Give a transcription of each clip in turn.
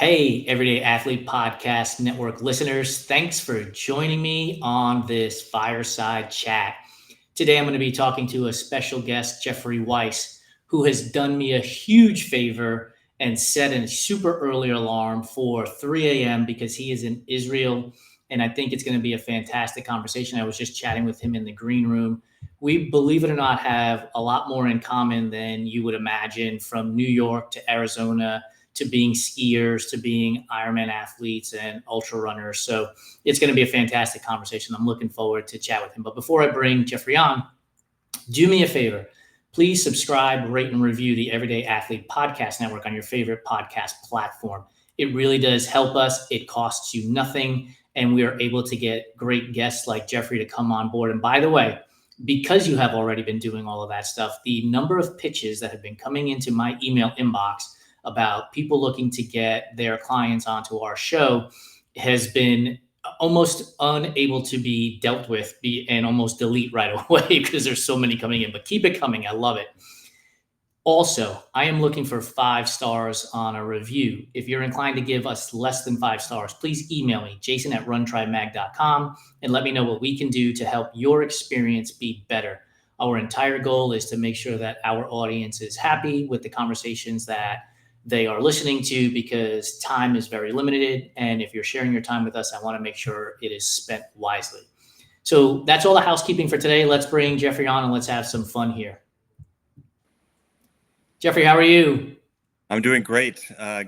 Hey, Everyday Athlete Podcast Network listeners, thanks for joining me on this Fireside Chat. Today, I'm going to be talking to a special guest, Jeffrey Weiss, who has done me a huge favor and set a super early alarm for 3 a.m. because he is in Israel. And I think it's going to be a fantastic conversation. I was just chatting with him in the green room. We, believe it or not, have a lot more in common than you would imagine, from New York to Arizona to being skiers, to being Ironman athletes and ultra runners. So it's going to be a fantastic conversation. I'm looking forward to chat with him. But before I bring Jeffrey on, do me a favor. Please subscribe, rate, and review the Everyday Athlete Podcast Network on your favorite podcast platform. It really does help us. It costs you nothing. And we are able to get great guests like Jeffrey to come on board. And by the way, because you have already been doing all of that stuff, the number of pitches that have been coming into my email inbox about people looking to get their clients onto our show has been almost unable to be dealt with and almost delete right away because there's so many coming in. But keep it coming. I love it. Also, I am looking for 5 stars on a review. If you're inclined to give us less than 5 stars, please email me, jason@runtrimag.com, and let me know what we can do to help your experience be better. Our entire goal is to make sure that our audience is happy with the conversations that they are listening to, because time is very limited. And if you're sharing your time with us, I want to make sure it is spent wisely. So that's all the housekeeping for today. Let's bring Jeffrey on and let's have some fun here. Jeffrey, how are you? I'm doing great.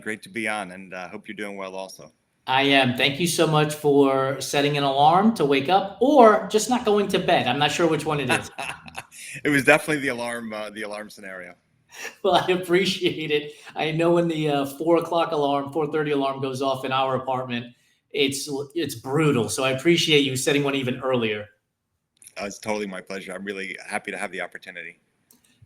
Great to be on, and hope you're doing well also. I am. Thank you so much for setting an alarm to wake up, or just not going to bed. I'm not sure which one it is. It was definitely the alarm scenario. Well, I appreciate it. I know when the 4 o'clock alarm, 4:30 alarm goes off in our apartment, it's brutal. So I appreciate you setting one even earlier. It's totally my pleasure. I'm really happy to have the opportunity.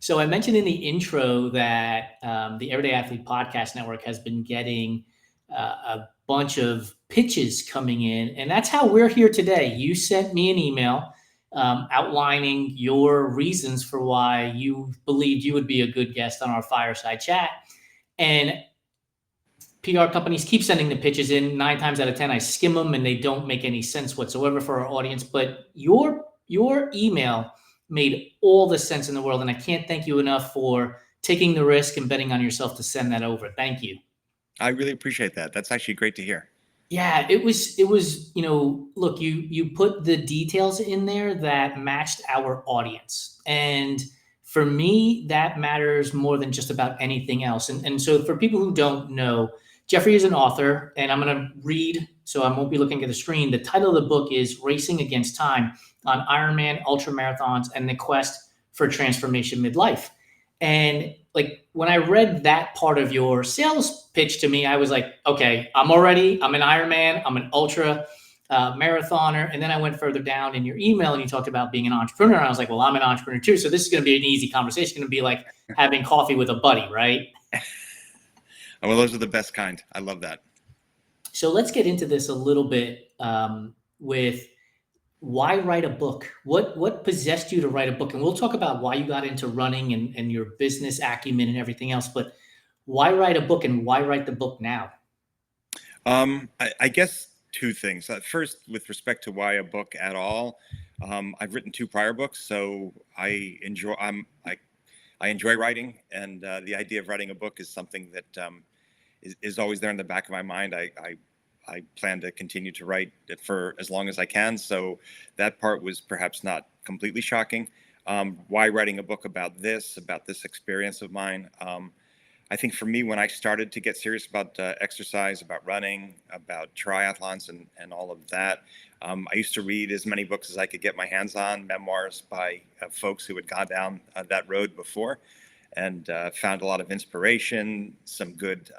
So I mentioned in the intro that the Everyday Athlete Podcast Network has been getting a bunch of pitches coming in, and that's how we're here today. You sent me an email outlining your reasons for why you believed you would be a good guest on our Fireside Chat. And PR companies keep sending the pitches in. 9 times out of 10, I skim them and they don't make any sense whatsoever for our audience. But your email made all the sense in the world, and I can't thank you enough for taking the risk and betting on yourself to send that over. Thank you. I really appreciate that. That's actually great to hear. Yeah, it was, look, you put the details in there that matched our audience. And for me, that matters more than just about anything else. And so for people who don't know, Jeffrey is an author, and I'm going to read, so I won't be looking at the screen. The title of the book is Racing Against Time on Ironman, Ultramarathons, and the Quest for Transformation Midlife. And like when I read that part of your sales pitch to me, I was like, okay, I'm an Ironman, I'm an ultra marathoner. And then I went further down in your email and you talked about being an entrepreneur. And I was like, well, I'm an entrepreneur too. So this is going to be an easy conversation. It's going to be like having coffee with a buddy, right? Well, those are the best kind. I love that. So let's get into this a little bit with why write a book? What possessed you to write a book? And we'll talk about why you got into running and your business acumen and everything else. But why write a book, and why write the book now? I guess two things. First, with respect to why a book at all, I've written 2 prior books, so I enjoy writing, and the idea of writing a book is something that is always there in the back of my mind. I plan to continue to write it for as long as I can, so that part was perhaps not completely shocking. Why writing a book about this experience of mine? I think for me, when I started to get serious about exercise, about running, about triathlons and all of that, I used to read as many books as I could get my hands on, memoirs by folks who had gone down that road before, and found a lot of inspiration, some good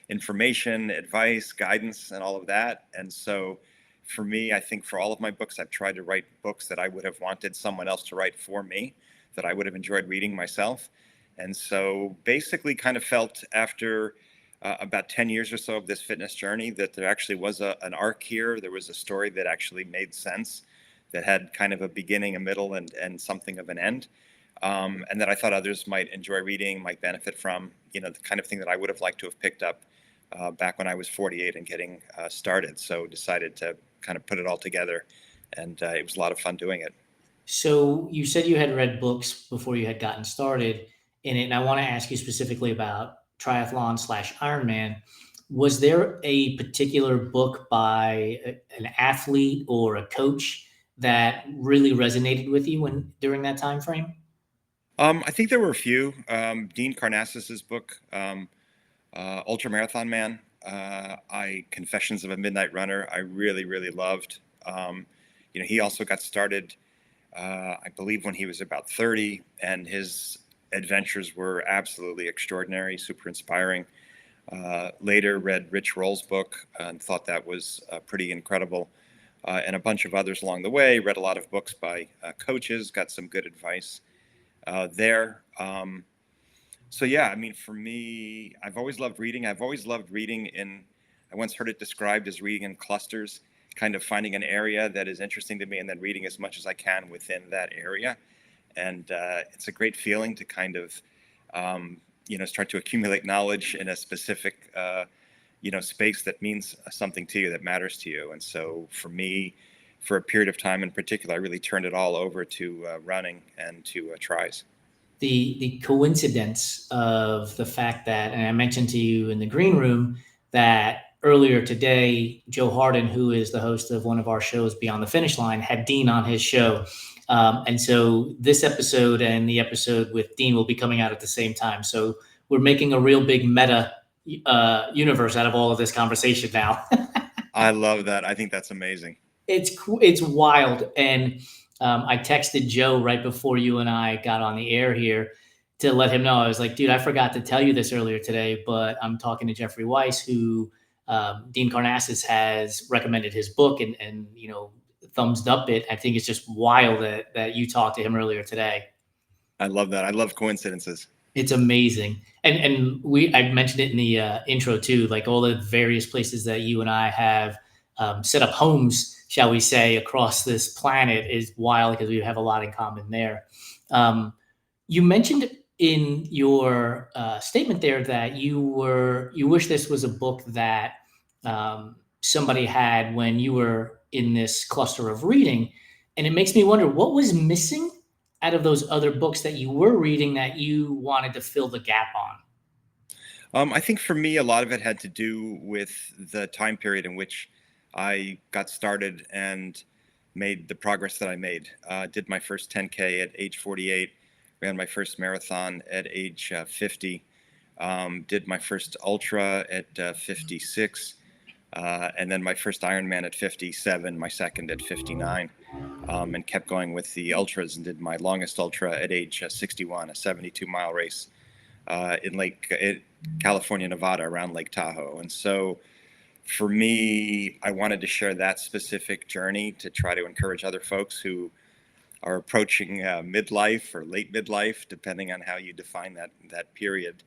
information, advice, guidance, and all of that. And so for me, I think for all of my books, I've tried to write books that I would have wanted someone else to write for me, that I would have enjoyed reading myself. And so basically kind of felt after about 10 years or so of this fitness journey that there actually was an arc here. There was a story that actually made sense, that had kind of a beginning, a middle, and something of an end. And that I thought others might enjoy reading, might benefit from, the kind of thing that I would have liked to have picked up back when I was 48 and getting started. So decided to kind of put it all together, and it was a lot of fun doing it. So you said you had read books before you had gotten started in it, and I want to ask you specifically about triathlon slash Ironman. Was there a particular book by an athlete or a coach that really resonated with you when during that time frame? I think there were a few. Dean Karnassis's book, Ultramarathon Man, I Confessions of a Midnight Runner, I really, really loved. He also got started, I believe, when he was about 30, and his adventures were absolutely extraordinary, super inspiring. Later read Rich Roll's book and thought that was pretty incredible, and a bunch of others along the way. Read a lot of books by coaches, got some good advice there. So yeah, I mean, for me, I've always loved reading. I've always loved reading I once heard it described as reading in clusters, kind of finding an area that is interesting to me and then reading as much as I can within that area. And it's a great feeling to kind of, start to accumulate knowledge in a specific, space that means something to you, that matters to you. And so for me, for a period of time in particular, I really turned it all over to running and to tries. The coincidence of the fact that, and I mentioned to you in the green room that earlier today, Joe Harden, who is the host of one of our shows, Beyond the Finish Line, had Dean on his show. And so this episode and the episode with Dean will be coming out at the same time. So we're making a real big meta universe out of all of this conversation now. I love that. I think that's amazing. It's wild. And I texted Joe right before you and I got on the air here to let him know. I was like, dude, I forgot to tell you this earlier today, but I'm talking to Jeffrey Weiss, who Dean Karnassis has recommended his book and thumbs up it. I think it's just wild that you talked to him earlier today. I love that. I love coincidences. It's amazing. And I mentioned it in the intro too, like all the various places that you and I have set up homes, shall we say, across this planet is wild because we have a lot in common there. You mentioned in your statement there that you wish this was a book that somebody had when you were in this cluster of reading. And it makes me wonder what was missing out of those other books that you were reading that you wanted to fill the gap on? I think for me, a lot of it had to do with the time period in which I got started and made the progress that I made. Did my first 10K at age 48, ran my first marathon at age 50, did my first ultra at 56, and then my first Ironman at 57, my second at 59, and kept going with the ultras and did my longest ultra at age 61, a 72-mile race in California, Nevada, around Lake Tahoe. And so for me, I wanted to share that specific journey to try to encourage other folks who are approaching midlife or late midlife, depending on how you define that period,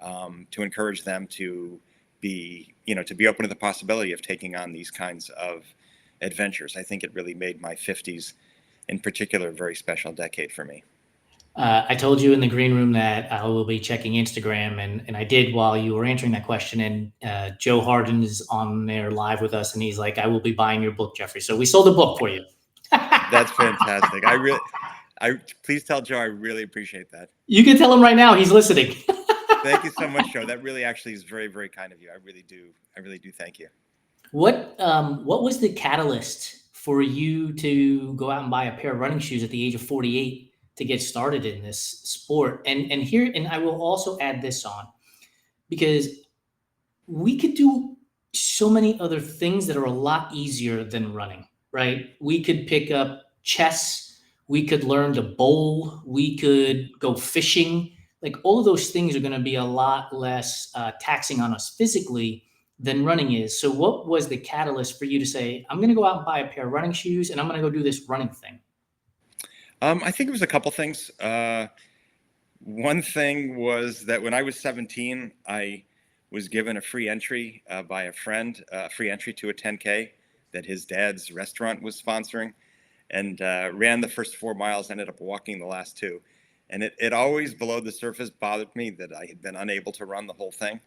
to encourage them to be open to the possibility of taking on these kinds of adventures. I think it really made my 50s in particular a very special decade for me. I told you in the green room that I will be checking Instagram, and I did while you were answering that question. And Joe Harden is on there live with us, and he's like, "I will be buying your book, Jeffrey." So we sold a book for you. That's fantastic. Please tell Joe I really appreciate that. You can tell him right now he's listening. Thank you so much, Joe. That really actually is very, very kind of you. I really do thank you. What was the catalyst for you to go out and buy a pair of running shoes at the age of 48 to get started in this sport? And I will also add this on because we could do so many other things that are a lot easier than running, right? We could pick up chess, we could learn to bowl, we could go fishing. Like all of those things are going to be a lot less taxing on us physically than running is. So, what was the catalyst for you to say, I'm going to go out and buy a pair of running shoes and I'm going to go do this running thing? I think it was a couple things. One thing was that when I was 17, I was given a free entry by a friend, free entry to a 10K that his dad's restaurant was sponsoring, and ran the first 4 miles, ended up walking the last 2. And it always below the surface bothered me that I had been unable to run the whole thing.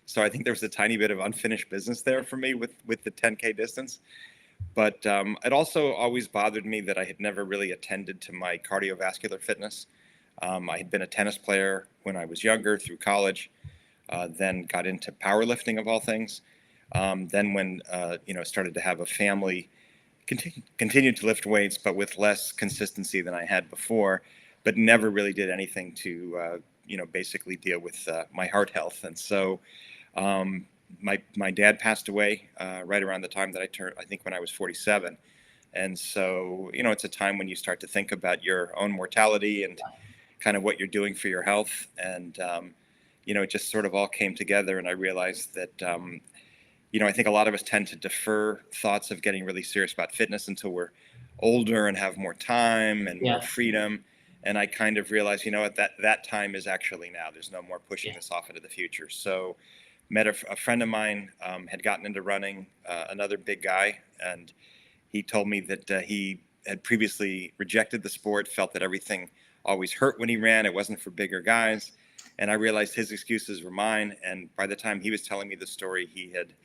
So I think there was a tiny bit of unfinished business there for me with the 10K distance. But it also always bothered me that I had never really attended to my cardiovascular fitness. I had been a tennis player when I was younger through college, then got into powerlifting of all things. Then when started to have a family, continued to lift weights, but with less consistency than I had before, but never really did anything to basically deal with my heart health. And so my dad passed away right around the time that I turned, I think when I was 47. And so, it's a time when you start to think about your own mortality and kind of what you're doing for your health. And, it just sort of all came together. And I realized that, I think a lot of us tend to defer thoughts of getting really serious about fitness until we're older and have more time and more Yeah. freedom. And I kind of realized, what, that time is actually now. There's no more pushing Yeah. this off into the future. So met a friend of mine, had gotten into running, another big guy, and he told me that he had previously rejected the sport, felt that everything always hurt when he ran. It wasn't for bigger guys. And I realized his excuses were mine. And by the time he was telling me the story, he had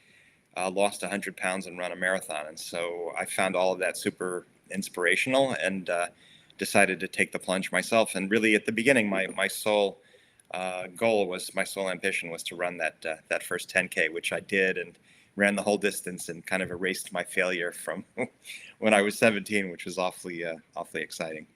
lost 100 pounds and run a marathon. And so I found all of that super inspirational and decided to take the plunge myself. And really at the beginning, my sole my sole ambition was to run that first 10K, which I did, and ran the whole distance and kind of erased my failure from when I was 17, which was awfully exciting.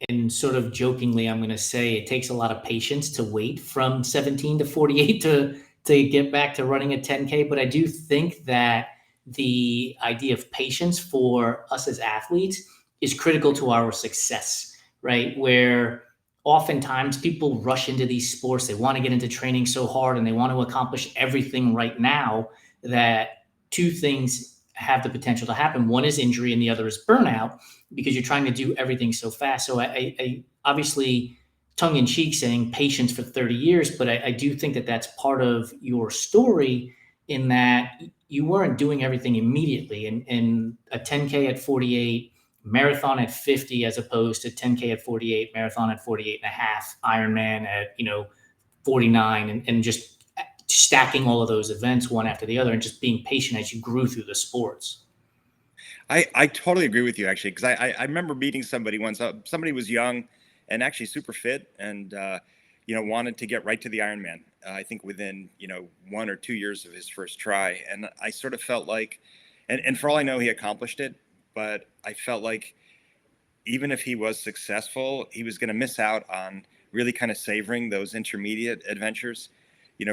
And sort of jokingly, I'm going to say it takes a lot of patience to wait from 17 to 48 to get back to running a 10K. But I do think that the idea of patience for us as athletes is critical to our success, right? Where oftentimes people rush into these sports, they want to get into training so hard and they want to accomplish everything right now, that two things have the potential to happen. One is injury and the other is burnout, because you're trying to do everything so fast. So I obviously, tongue in cheek, saying patience for 30 years, but I do think that that's part of your story, in that you weren't doing everything immediately. And a 10K at 48, marathon at 50, as opposed to 10K at 48, marathon at 48 and a half, Ironman at 49, and just stacking all of those events one after the other, and just being patient as you grew through the sports. I totally agree with you, actually, because I remember meeting somebody once. Somebody was young and actually super fit, and wanted to get right to the Ironman. I think within 1 or 2 years of his first try, and I sort of felt like, and for all I know, he accomplished it, but I felt like even if he was successful, he was going to miss out on really kind of savoring those intermediate adventures.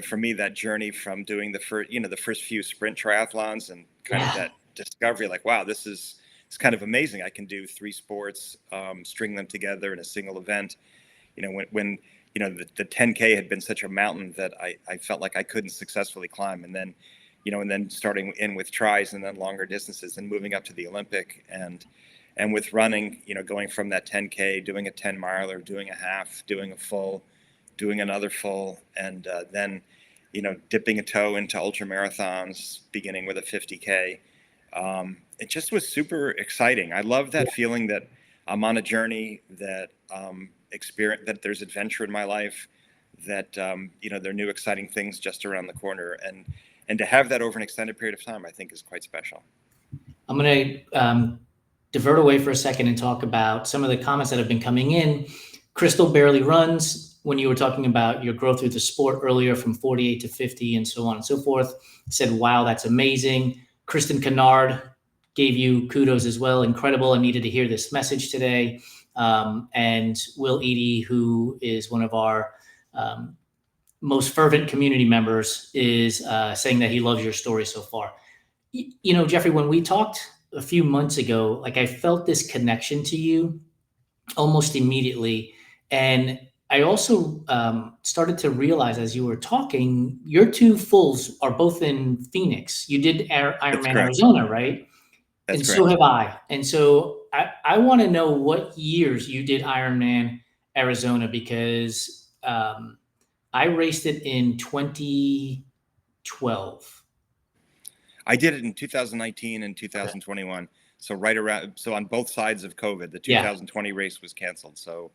For me, that journey from doing the first few sprint triathlons and kind of Yeah. that discovery, like, wow, it's kind of amazing. I can do three sports, string them together in a single event. When the 10K had been such a mountain that I felt like I couldn't successfully climb. And then, starting in with tries and then longer distances and moving up to the Olympic, and with running, going from that 10K, doing a 10 miler, doing a half, doing a full, doing another full, and then, dipping a toe into ultramarathons, beginning with a 50K. It just was super exciting. I love that feeling that I'm on a journey, that that there's adventure in my life, that there are new exciting things just around the corner, and to have that over an extended period of time, I think is quite special. I'm going to divert away for a second and talk about some of the comments that have been coming in. Crystal barely runs. When you were talking about your growth through the sport earlier from 48 to 50 and so on and so forth, said, wow, that's amazing. Kristen Kennard gave you kudos as well. Incredible. I needed to hear this message today. And Will Eady, who is one of our most fervent community members, is saying that he loves your story so far. Jeffrey, when we talked a few months ago, like, I felt this connection to you almost immediately. And I also started to realize, as you were talking, your two fulls are both in Phoenix. You did That's Ironman correct. Arizona, right? That's And so correct. have I. And so I want to know what years you did Ironman Arizona, because I raced it in 2012. I did it in 2019 and 2021. So on both sides of COVID, the Yeah. 2020 race was canceled. So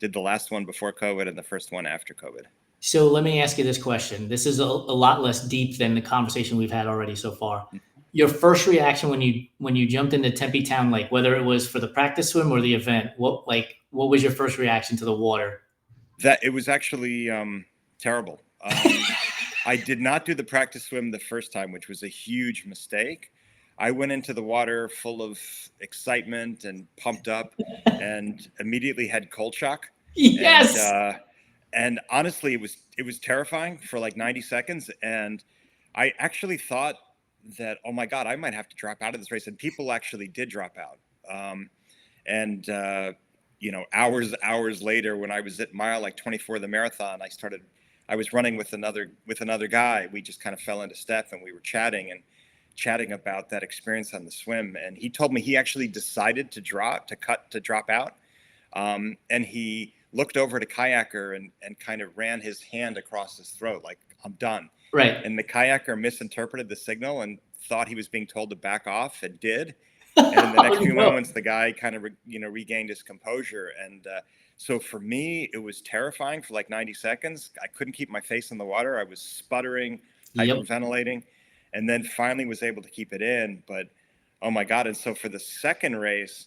did the last one before COVID and the first one after COVID. So let me ask you this question. This is a lot less deep than the conversation we've had already so far. Your first reaction when you jumped into Tempe Town Lake, whether it was for the practice swim or the event, what was your first reaction to the water? That it was actually terrible. I did not do the practice swim the first time, which was a huge mistake. I went into the water full of excitement and pumped up, and immediately had cold shock. And Yes. and honestly, it was terrifying for like 90 seconds. And I actually thought that, oh my God, I might have to drop out of this race. And people actually did drop out. And hours later, when I was at mile like 24 of the marathon, I was running with another guy. We just kind of fell into step, and we were chatting about that experience on the swim. And he told me he actually decided to drop out. And he looked over at a kayaker and kind of ran his hand across his throat, like, I'm done. Right. And the kayaker misinterpreted the signal and thought he was being told to back off, and did. And in the next few No. moments, the guy kind of regained his composure. And so for me, it was terrifying for like 90 seconds. I couldn't keep my face in the water. I was sputtering, Yep. hyperventilating, and then finally was able to keep it in. But oh my God. And so for the second race,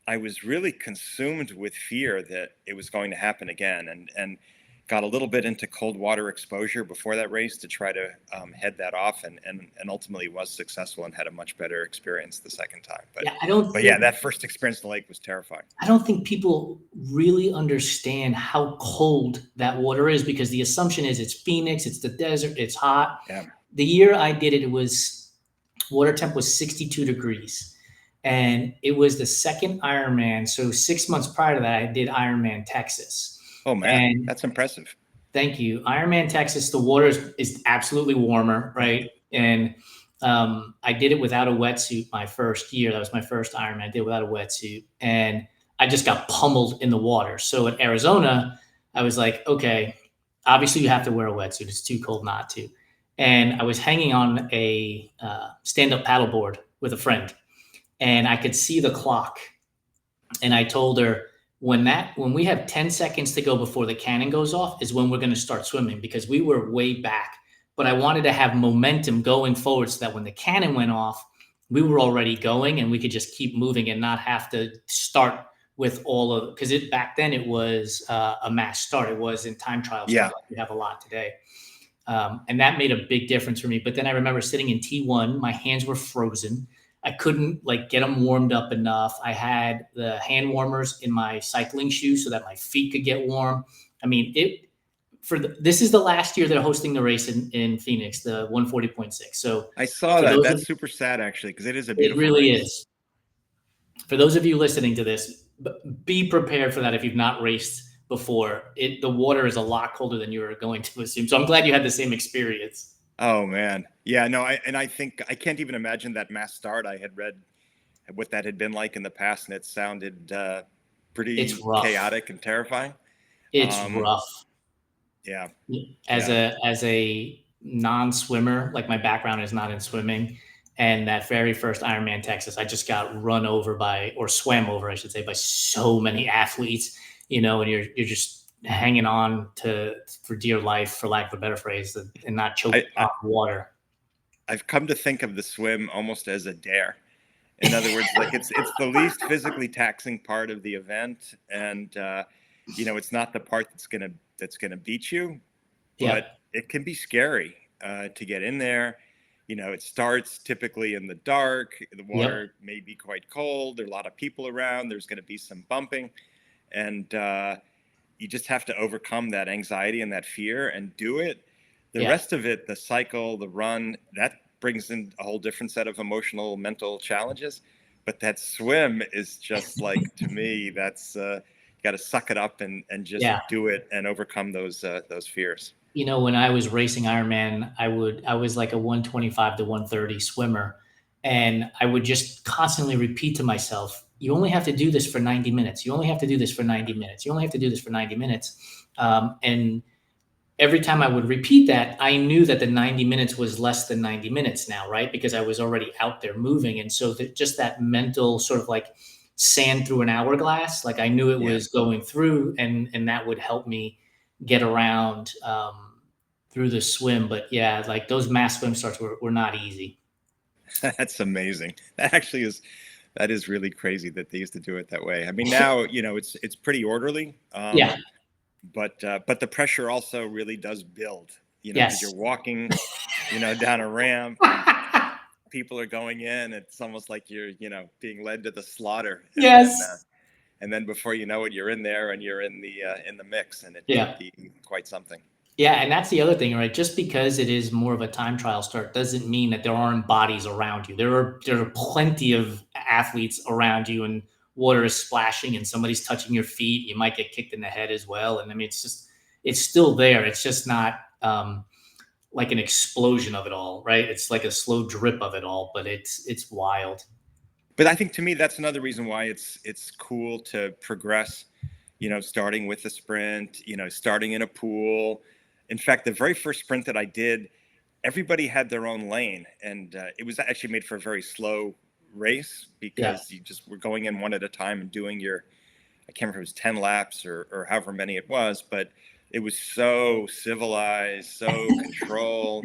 I was really consumed with fear that it was going to happen again, and got a little bit into cold water exposure before that race to try to head that off, and ultimately was successful and had a much better experience the second time. But Yeah, that first experience in the lake was terrifying. I don't think people really understand how cold that water is, because the assumption is it's Phoenix, it's the desert, it's hot. Yeah. The year I did it, water temp was 62 degrees. And it was the second Ironman. So 6 months prior to that, I did Ironman Texas. Oh man, And that's impressive. thank you. Ironman Texas, the water is absolutely warmer, right? And I did it without a wetsuit my first year. That was my first Ironman. I did it without a wetsuit, and I just got pummeled in the water. So at Arizona, I was like, okay, obviously you have to wear a wetsuit. It's too cold not to. And I was hanging on a stand-up paddleboard with a friend, and I could see the clock. And I told her, when we have 10 seconds to go before the cannon goes off is when we're going to start swimming, because we were way back. But I wanted to have momentum going forward so that when the cannon went off, we were already going and we could just keep moving and not have to start with all of, because back then it was a mass start. It was in time trials. Yeah. Like we have a lot today. And that made a big difference for me. But then I remember sitting in T1, my hands were frozen. I couldn't get them warmed up enough. I had the hand warmers in my cycling shoes so that my feet could get warm. I mean, this is the last year they're hosting the race in Phoenix, the 140.6. So I saw that. That's super sad, actually, because it is a beautiful race. It really is. For those of you listening to this, be prepared for that if you've not raced before. The water is a lot colder than you were going to assume. So I'm glad you had the same experience. Oh man. Yeah, no, I think I can't even imagine that mass start. I had read what that had been like in the past, and it sounded pretty chaotic and terrifying. It's rough. Yeah. As a non-swimmer, like my background is not in swimming, and that very first Ironman Texas, I just got swam over, I should say, by so many athletes, and you're just hanging on for dear life, for lack of a better phrase, and not choking on water. I've come to think of the swim almost as a dare. In other words, like it's the least physically taxing part of the event, and it's not the part that's gonna beat you, but it can be scary to get in there. It starts typically in the dark. The water may be quite cold. There are a lot of people around. There's going to be some bumping, and you just have to overcome that anxiety and that fear and do it. The rest of it, the cycle, the run, that brings in a whole different set of emotional, mental challenges. But that swim is just like, to me, that's you got to suck it up and just do it and overcome those fears. When I was racing Ironman, I was like a 125 to 130 swimmer, and I would just constantly repeat to myself, you only have to do this for 90 minutes. You only have to do this for 90 minutes. You only have to do this for 90 minutes. And every time I would repeat that, I knew that the 90 minutes was less than 90 minutes now, right? Because I was already out there moving. And so just that mental sort of like sand through an hourglass, like I knew it was going through, and that would help me get around through the swim. But yeah, like those mass swim starts were not easy. That's amazing. That is really crazy that they used to do it that way. I mean, now, it's pretty orderly. Yeah. But the pressure also really does build, because you're Yes. walking, down a ramp and people are going in. It's almost like you're, being led to the slaughter. Yes. And then before you know it, you're in there and you're in the mix, and it can Yeah. be quite something. Yeah, and that's the other thing, right? Just because it is more of a time trial start doesn't mean that there aren't bodies around you. There are plenty of athletes around you, and water is splashing, and somebody's touching your feet. You might get kicked in the head as well. And I mean, it's still there. It's just not like an explosion of it all, right? It's like a slow drip of it all, but it's wild. But I think to me, that's another reason why it's cool to progress, starting with a sprint, starting in a pool. In fact, the very first sprint that I did, everybody had their own lane, and it was actually made for a very slow race Yeah. because you just were going in one at a time and doing I can't remember if it was 10 laps or however many it was, but it was so civilized, so controlled,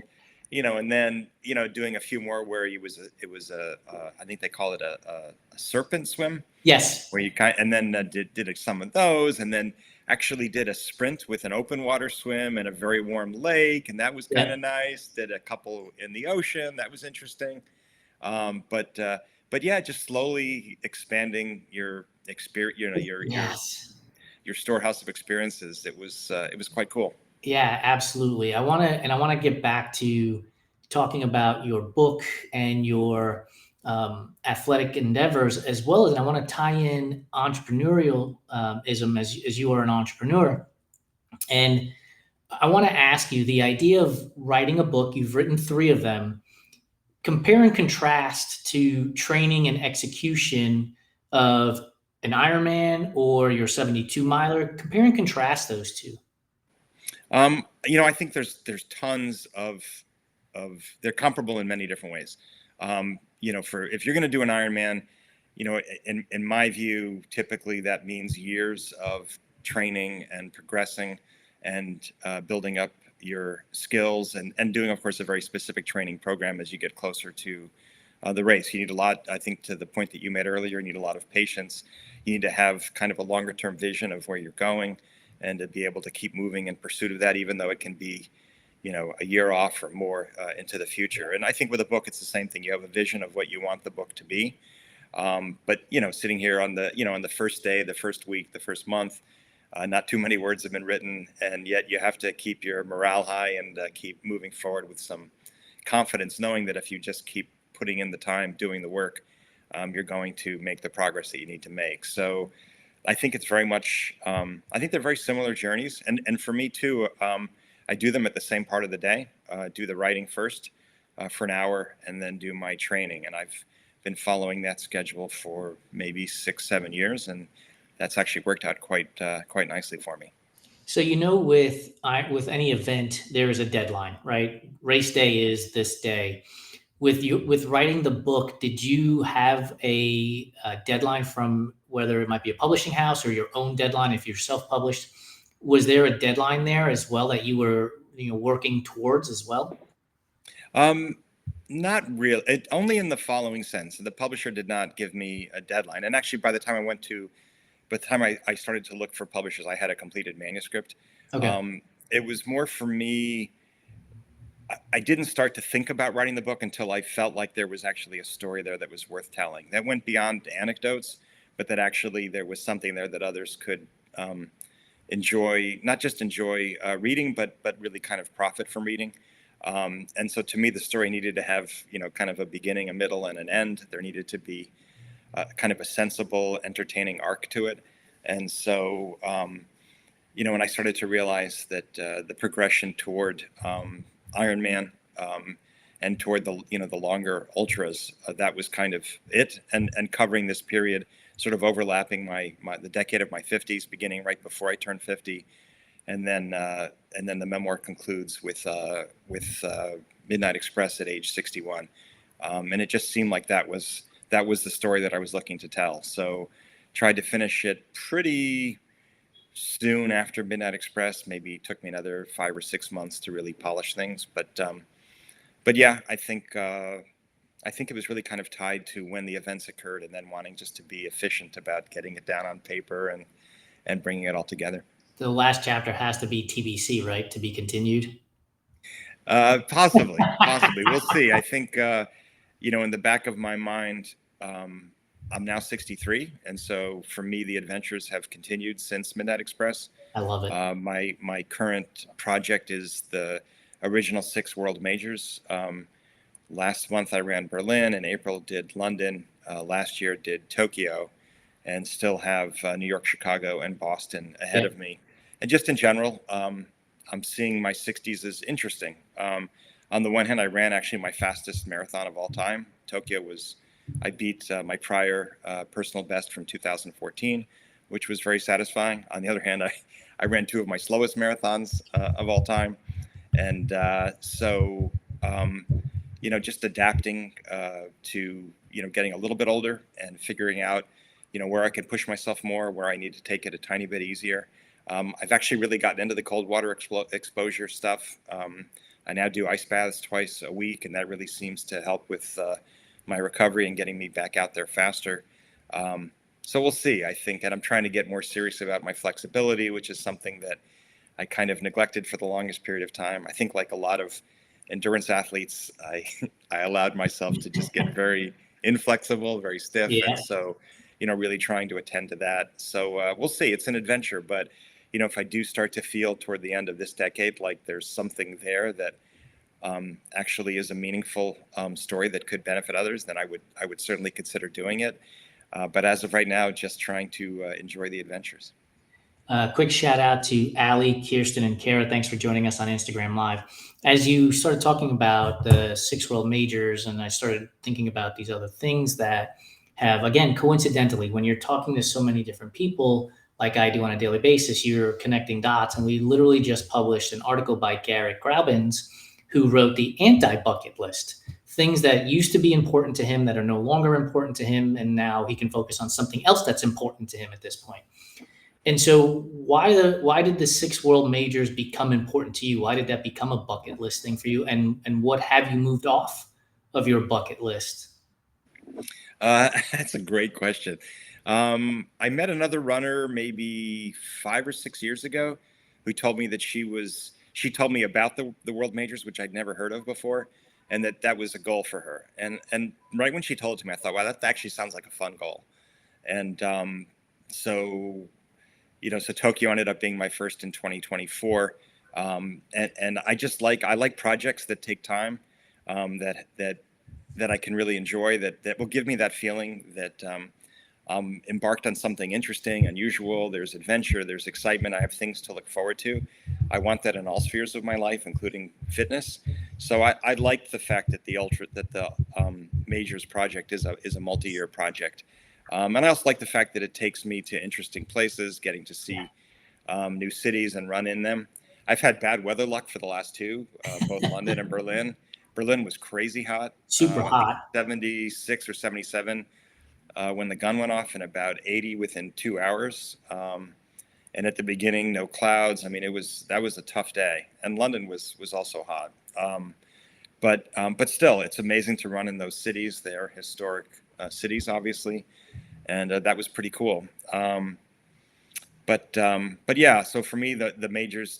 and then, doing a few more where I think they call it a serpent swim, Yes. where and then did some of those, and then actually did a sprint with an open water swim in a very warm lake. And that was kind Yeah. of nice. Did a couple in the ocean. That was interesting. But yeah, just slowly expanding your experience, Yes. your storehouse of experiences. It was quite cool. Yeah, absolutely. I want to get back to talking about your book and your athletic endeavors, as well as, and I want to tie in entrepreneurial ism as you are an entrepreneur. And I want to ask you the idea of writing a book. You've written three of them. Compare and contrast to training and execution of an Ironman or your 72 miler. Compare and contrast those two. I think there's tons of they're comparable in many different ways. For if you're going to do an Ironman, in my view, typically that means years of training and progressing and building up your skills and doing, of course, a very specific training program as you get closer to the race. You need a lot, I think, to the point that you made earlier, you need a lot of patience. You need to have kind of a longer term vision of where you're going and to be able to keep moving in pursuit of that, even though it can be, a year off or more into the future. And I think with a book, it's the same thing. You have a vision of what you want the book to be. But sitting here on the first day, the first week, the first month, not too many words have been written, and yet you have to keep your morale high and keep moving forward with some confidence, knowing that if you just keep putting in the time, doing the work, you're going to make the progress that you need to make. So I think it's very much, I think they're very similar journeys. And for me too, I do them at the same part of the day, do the writing first for an hour, and then do my training. And I've been following that schedule for maybe 6-7 years. And that's actually worked out quite nicely for me. So with any event, there is a deadline, right? Race day is this day. With writing the book, did you have a deadline from whether it might be a publishing house or your own deadline if you're self-published? Was there a deadline there as well that you were working towards as well? Um, Not real. It only in the following sense. The publisher did not give me a deadline, and actually, by the time I started to look for publishers, I had a completed manuscript. Okay. It was more for me. I didn't start to think about writing the book until I felt like there was actually a story there that was worth telling. That went beyond anecdotes, but that actually there was something there that others could enjoy, not just enjoy reading, but really kind of profit from reading. And so to me, the story needed to have, kind of a beginning, a middle, and an end. There needed to be kind of a sensible, entertaining arc to it. And so, when I started to realize that the progression toward Ironman and toward the longer ultras, that was kind of it, and covering this period, sort of overlapping the decade of my 50s, beginning right before I turned 50, and then the memoir concludes with Midnight Express at age 61, and it just seemed like that was the story that I was looking to tell. So tried to finish it soon after Midnight Express. Maybe it took me another 5 or 6 months to really polish things. But yeah, I think it was really kind of tied to when the events occurred, and then wanting just to be efficient about getting it down on paper and bringing it all together. The last chapter has to be TBC, right? To be continued. Possibly. We'll see. I think, in the back of my mind, I'm now 63, and so for me, the adventures have continued since Midnight Express. I love it. My current project is the original 6 world majors. Last month I ran Berlin. In April did London. Last year did Tokyo, and still have New York, Chicago, and Boston ahead of me. And just in general, I'm seeing my 60s as interesting. On the one hand, I ran actually my fastest marathon of all time. I beat my prior personal best from 2014, which was very satisfying. On the other hand, I ran 2 of my slowest marathons of all time. And just adapting to, getting a little bit older and figuring out, where I can push myself more, where I need to take it a tiny bit easier. I've actually really gotten into the cold water exposure stuff. I now do ice baths twice a week, and that really seems to help with my recovery and getting me back out there faster. So we'll see, I think. And I'm trying to get more serious about my flexibility, which is something that I kind of neglected for the longest period of time. I think, like a lot of endurance athletes, I allowed myself to just get very inflexible, very stiff. Yeah. And so, really trying to attend to that. So we'll see. It's an adventure. But, if I do start to feel toward the end of this decade like there's something there that actually is a meaningful story that could benefit others, then I would certainly consider doing it. But as of right now, just trying to enjoy the adventures. Quick shout out to Ali, Kirsten, and Kara. Thanks for joining us on Instagram Live. As you started talking about the 6 world majors, and I started thinking about these other things that have, again, coincidentally, when you're talking to so many different people, like I do on a daily basis, you're connecting dots. And we literally just published an article by Garrett Graubens, who wrote the anti-bucket list. Things that used to be important to him that are no longer important to him, and now he can focus on something else that's important to him at this point. And so why did the 6 world majors become important to you? Why did that become a bucket list thing for you? And what have you moved off of your bucket list? That's a great question. I met another runner maybe 5 or 6 years ago who told me that she told me about the world majors, which I'd never heard of before, and that was a goal for her. And right when she told it to me, I thought, wow, that actually sounds like a fun goal. And so Tokyo ended up being my first in 2024. And I like projects that take time, that I can really enjoy, that will give me that feeling that I'm embarked on something interesting, unusual. There's adventure, there's excitement. I have things to look forward to. I want that in all spheres of my life, including fitness. So I like the fact that the Majors project is a multi-year project. And I also like the fact that it takes me to interesting places, getting to see new cities and run in them. I've had bad weather luck for the last 2, both London and Berlin. Berlin was crazy hot. Super I think hot. 76 or 77 when the gun went off, and about 80 within 2 hours. And at the beginning, no clouds. I mean, that was a tough day. And London was also hot. But still, it's amazing to run in those cities. They are historic cities, obviously, and that was pretty cool. But yeah, so for me, the majors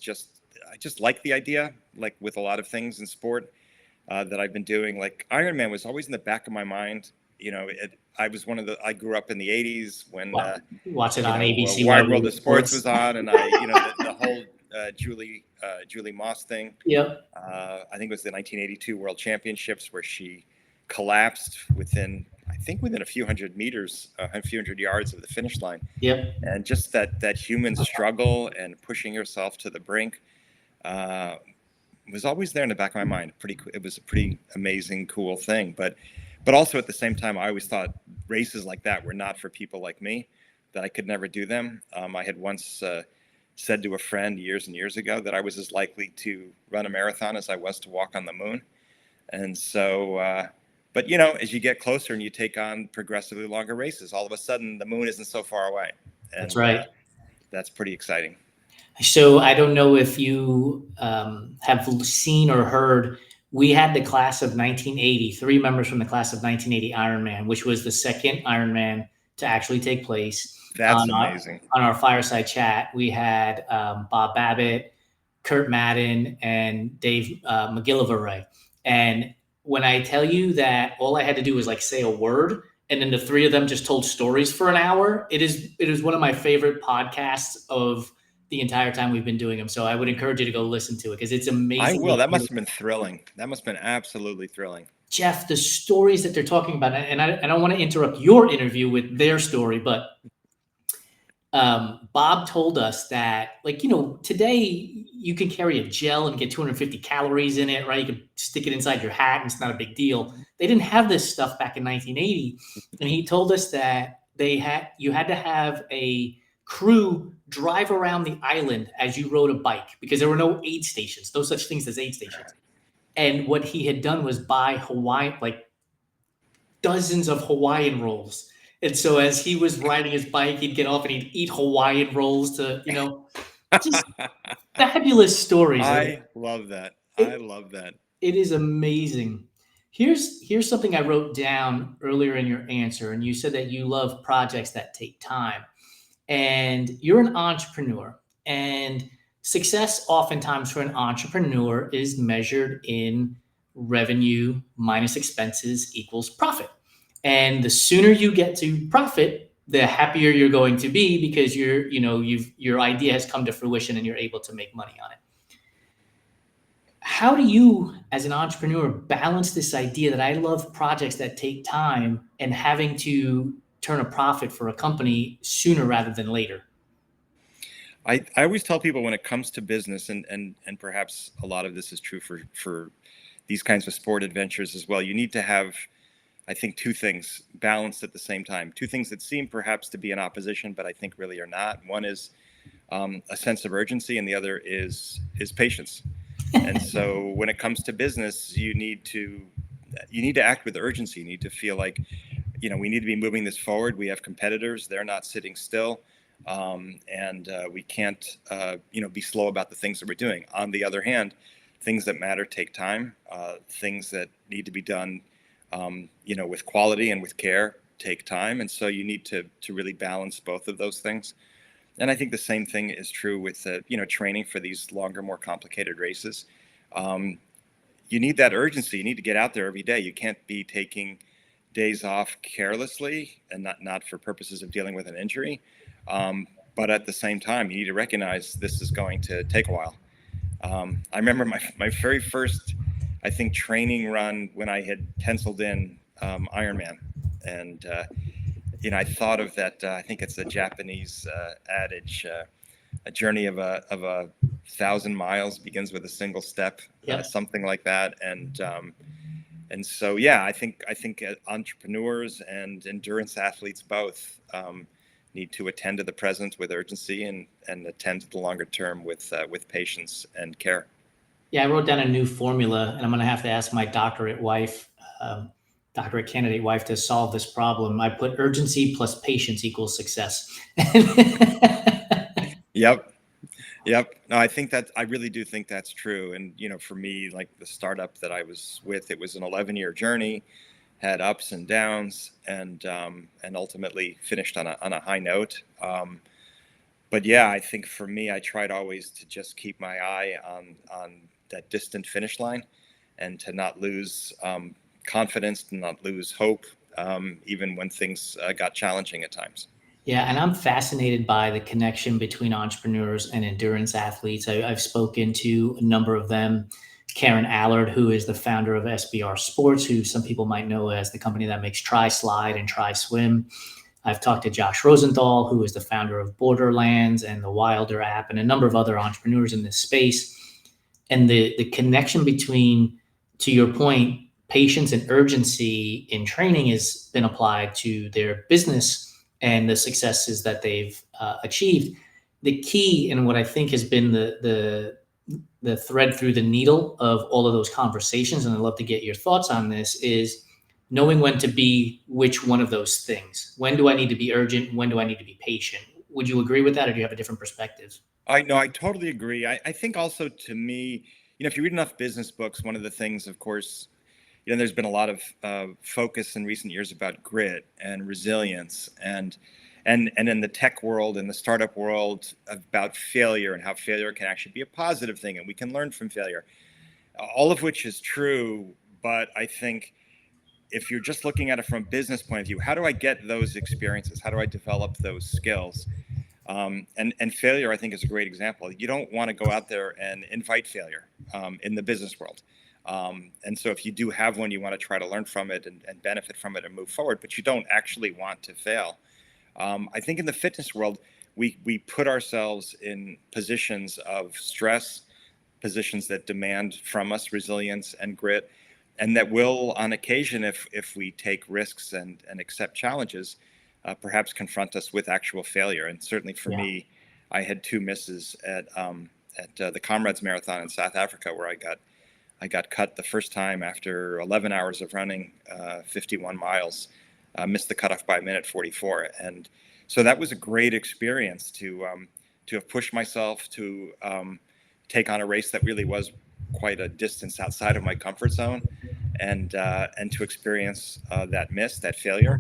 I just like the idea, like with a lot of things in sport that I've been doing. Like Ironman was always in the back of my mind. I grew up in the 80s when Watch it on ABC. Wide World of Sports was on, and the whole Julie Moss thing. Yep. I think it was the 1982 World Championships where she collapsed within a few hundred meters, a few hundred yards of the finish line. Yep. And just that human struggle and pushing yourself to the brink was always there in the back of my mind. It was a pretty amazing, cool thing. But also at the same time, I always thought races like that were not for people like me, that I could never do them. I had once said to a friend years and years ago that I was as likely to run a marathon as I was to walk on the moon. And so, but as you get closer and you take on progressively longer races, all of a sudden the moon isn't so far away. And, that's right. that's pretty exciting. So I don't know if you have seen or heard, we had the class of 1980, 3 members from the class of 1980 Ironman, which was the second Ironman to actually take place. That's amazing. On our Fireside Chat, we had Bob Babbitt, Kurt Madden, and Dave McGillivray. And when I tell you that all I had to do was like say a word, and then the three of them just told stories for an hour, it is one of my favorite podcasts of the entire time we've been doing them. So I would encourage you to go listen to it because it's amazing. I will. That must have been thrilling. That must have been absolutely thrilling. Jeff, the stories that they're talking about, and I don't want to interrupt your interview with their story, but Bob told us that, like, today you can carry a gel and get 250 calories in it, right? You can stick it inside your hat and it's not a big deal. They didn't have this stuff back in 1980. And he told us that you had to have a crew drive around the island as you rode a bike because there were no aid stations, no such things as aid stations. And what he had done was buy like dozens of Hawaiian rolls. And so as he was riding his bike, he'd get off and he'd eat Hawaiian rolls to, just fabulous stories. I love that. I love that. It is amazing. Here's something I wrote down earlier in your answer. And you said that you love projects that take time. And you're an entrepreneur, and success oftentimes for an entrepreneur is measured in revenue minus expenses equals profit. And the sooner you get to profit, the happier you're going to be because your idea has come to fruition and you're able to make money on it. How do you, as an entrepreneur, balance this idea that I love projects that take time and having to turn a profit for a company sooner rather than later? I always tell people when it comes to business, and perhaps a lot of this is true for these kinds of sport adventures as well, you need to have, I think, two things balanced at the same time. Two things that seem perhaps to be in opposition, but I think really are not. One is a sense of urgency, and the other is patience. And so when it comes to business, you need to act with urgency. You need to feel like, we need to be moving this forward. We have competitors; they're not sitting still, and we can't, be slow about the things that we're doing. On the other hand, things that matter take time. Things that need to be done, with quality and with care take time. And so you need to really balance both of those things. And I think the same thing is true with, training for these longer, more complicated races. You need that urgency. You need to get out there every day. You can't be taking days off carelessly and not for purposes of dealing with an injury. But at the same time, you need to recognize this is going to take a while. I remember my very first, I think, training run when I had penciled in Ironman. And, I thought of that, I think it's a Japanese adage, a journey of a 1,000 miles begins with a single step, something like that. And so, yeah, I think entrepreneurs and endurance athletes both need to attend to the present with urgency and attend to the longer term with patience and care. Yeah, I wrote down a new formula, and I'm going to have to ask my doctorate candidate wife to solve this problem. I put urgency plus patience equals success. Yep. No, I really do think that's true. And, for me, like the startup that I was with, it was an 11-year journey, had ups and downs, and ultimately finished on a high note. But yeah, I think for me, I tried always to just keep my eye on that distant finish line and to not lose confidence, to not lose hope, even when things got challenging at times. Yeah, and I'm fascinated by the connection between entrepreneurs and endurance athletes. I've spoken to a number of them. Karen Allard, who is the founder of SBR Sports, who some people might know as the company that makes Tri Slide and Tri Swim. I've talked to Josh Rosenthal, who is the founder of Borderlands and the Wilder app, and a number of other entrepreneurs in this space. And the connection between, to your point, patience and urgency in training has been applied to their business and the successes that they've achieved. The key, and what I think has been the thread through the needle of all of those conversations, and I'd love to get your thoughts on this, is knowing when to be which one of those things. When do I need to be urgent? When do I need to be patient? would you agree with that, or do you have a different perspective? I totally agree. I think also, to me, if you read enough business books, one of the things, of course, there's been a lot of focus in recent years about grit and resilience, and in the tech world and the startup world, about failure and how failure can actually be a positive thing, and we can learn from failure. All of which is true, but I think if you're just looking at it from a business point of view, how do I get those experiences? How do I develop those skills? And failure, I think, is a great example. You don't want to go out there and invite failure in the business world. And so if you do have one, you want to try to learn from it and benefit from it and move forward, but you don't actually want to fail. I think in the fitness world, we put ourselves in positions of stress, positions that demand from us resilience and grit, and that will, on occasion, if we take risks and accept challenges, perhaps confront us with actual failure. And certainly for me, I had 2 misses at the Comrades Marathon in South Africa, where I got cut the first time after 11 hours of running 51 miles, missed the cutoff by 1:44. And so that was a great experience to have pushed myself to take on a race that really was quite a distance outside of my comfort zone, and to experience that failure,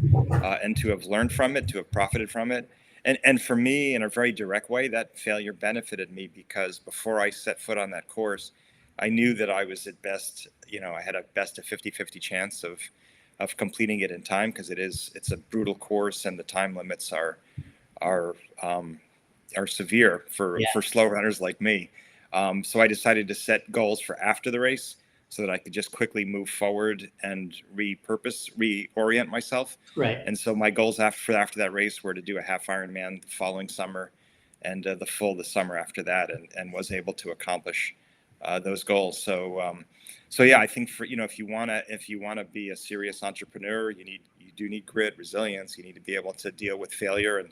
and to have learned from it, to have profited from it. And for me, in a very direct way, that failure benefited me, because before I set foot on that course, I knew that I was at best, I had a best of 50-50 chance of completing it in time, because it's a brutal course, and the time limits are severe for slow runners like me. So I decided to set goals for after the race, so that I could just quickly move forward and reorient myself. Right. And so my goals after that race were to do a half Ironman the following summer, and the full the summer after that, and was able to accomplish those goals. So yeah, I think if you wanna be a serious entrepreneur, you do need grit, resilience. You need to be able to deal with failure and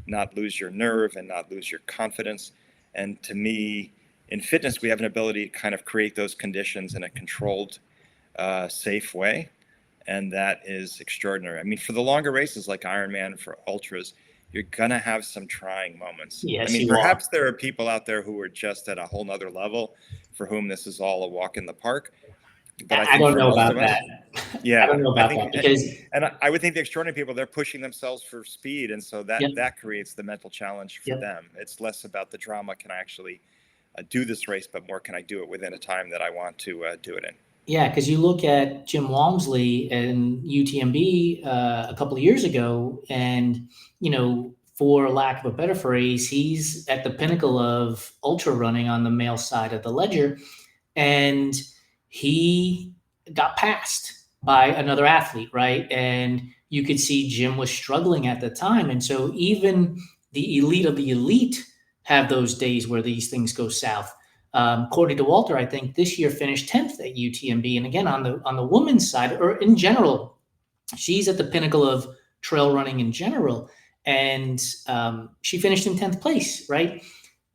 not lose your nerve and not lose your confidence. And to me, in fitness, we have an ability to kind of create those conditions in a controlled, safe way. And that is extraordinary. I mean, for the longer races like Ironman, for ultras, you're going to have some trying moments. Yes, I mean, you are. perhaps there are people out there who are just at a whole nother level, for whom this is all a walk in the park. But I think don't for know most about of us, that. yeah, I don't know I about think, that, because and I would think the extraordinary people, they're pushing themselves for speed. And so that Yep. creates the mental challenge for Yep. them. It's less about the drama. Can I actually do this race, but more, can I do it within a time that I want to do it in? Yeah, because you look at Jim Walmsley and UTMB a couple of years ago, and for lack of a better phrase, he's at the pinnacle of ultra running on the male side of the ledger, and he got passed by another athlete, right? And you could see Jim was struggling at the time, and so even the elite of the elite have those days where these things go south. Courtney DeWalter, I think, this year finished 10th at UTMB, and again on the women's side, or in general, she's at the pinnacle of trail running in general, and she finished in 10th place. Right?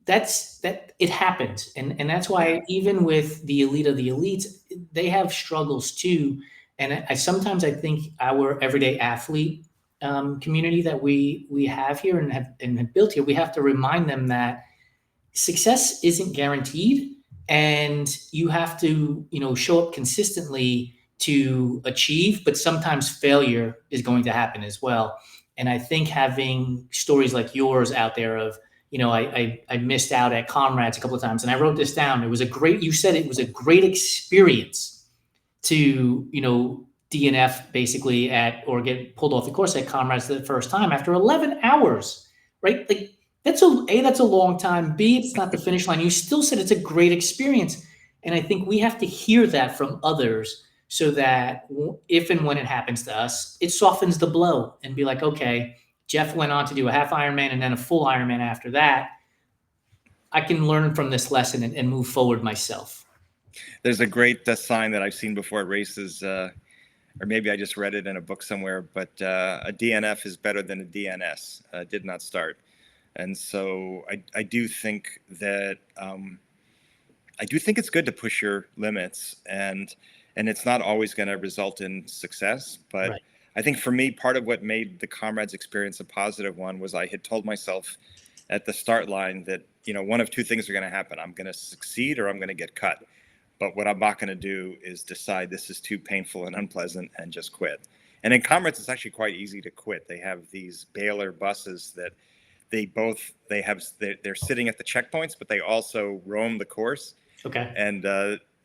That it happens, and that's why even with the elite of the elites, they have struggles too. And I sometimes think our everyday athlete community that we have here and have built here, we have to remind them that success isn't guaranteed, and you have to show up consistently to achieve, but sometimes failure is going to happen as well. And I think having stories like yours out there of I missed out at Comrades a couple of times, and I wrote this down. You said it was a great experience to DNF basically or get pulled off the course at Comrades the first time after 11 hours, right? Like, that's a long time. B, it's not the finish line. You still said it's a great experience. And I think we have to hear that from others, so that if and when it happens to us, it softens the blow and be like, okay, Jeff went on to do a half Ironman and then a full Ironman after that. I can learn from this lesson and move forward myself. There's a great sign that I've seen before at races, or maybe I just read it in a book somewhere, but a DNF is better than a DNS, did not start. And so I do think that it's good to push your limits, and it's not always going to result in success, but Right. I think for me, part of what made the Comrades experience a positive one was I had told myself at the start line that, one of two things are going to happen. I'm going to succeed or I'm going to get cut. But what I'm not going to do is decide this is too painful and unpleasant and just quit. And in Comrades, it's actually quite easy to quit. They have these Baylor buses that they're sitting at the checkpoints, but they also roam the course. Okay. And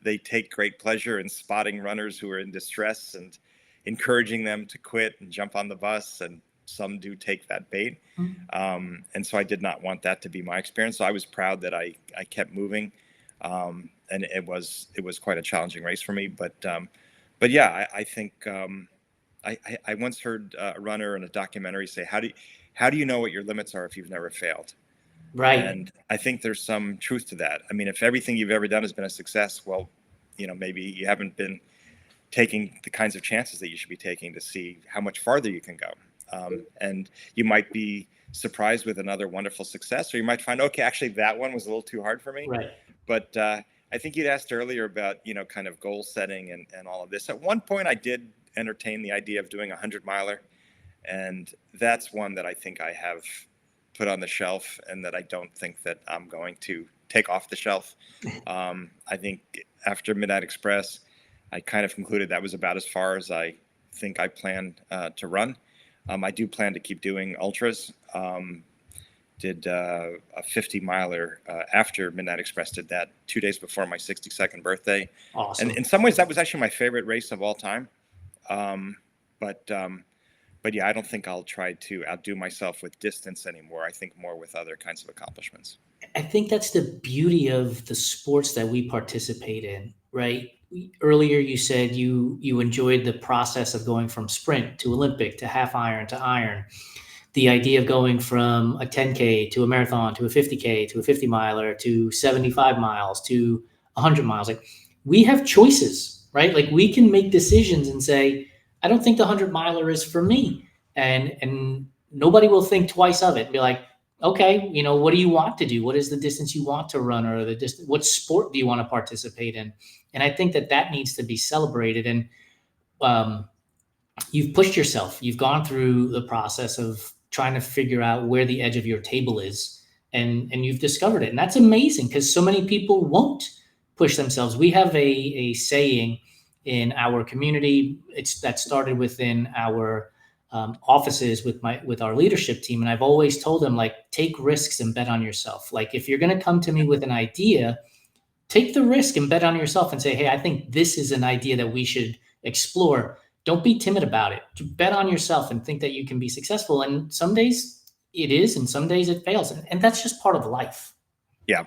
they take great pleasure in spotting runners who are in distress and encouraging them to quit and jump on the bus. And some do take that bait. Mm-hmm. And so I did not want that to be my experience. So I was proud that I kept moving. And it was quite a challenging race for me. But yeah, I think I once heard a runner in a documentary say, how do you know what your limits are if you've never failed? Right. And I think there's some truth to that. I mean, if everything you've ever done has been a success, well, maybe you haven't been taking the kinds of chances that you should be taking to see how much farther you can go. And you might be surprised with another wonderful success, or you might find, okay, actually that one was a little too hard for me. Right. But I think you'd asked earlier about, kind of goal setting and all of this. At one point I did entertain the idea of doing a 100-miler. And that's one that I think I have put on the shelf and that I don't think that I'm going to take off the shelf. I think after Midnight Express, I kind of concluded that was about as far as I think I plan to run. I do plan to keep doing ultras. Did a 50-miler after Midnight Express, did that 2 days before my 62nd birthday. Awesome. And in some ways, that was actually my favorite race of all time. But yeah, I don't think I'll try to outdo myself with distance anymore. I think more with other kinds of accomplishments. I think that's the beauty of the sports that we participate in, right? Earlier, you said you enjoyed the process of going from sprint to Olympic to half iron to iron. The idea of going from a 10K to a marathon to a 50K to a 50-miler to 75 miles to 100 miles. Like, we have choices, right? Like, we can make decisions and say, I don't think the 100-miler is for me. And nobody will think twice of it and be like, okay, what do you want to do? What is the distance you want to run, or what sport do you want to participate in? And I think that needs to be celebrated. And you've pushed yourself. You've gone through the process of trying to figure out where the edge of your table is, and you've discovered it. And that's amazing, because so many people won't push themselves. We have a saying in our community. That started within our offices with our leadership team. And I've always told them, like, take risks and bet on yourself. Like, if you're going to come to me with an idea, take the risk and bet on yourself and say, hey, I think this is an idea that we should explore. Don't be timid about it. Bet on yourself and think that you can be successful. And some days it is, and some days it fails. And that's just part of life. Yeah.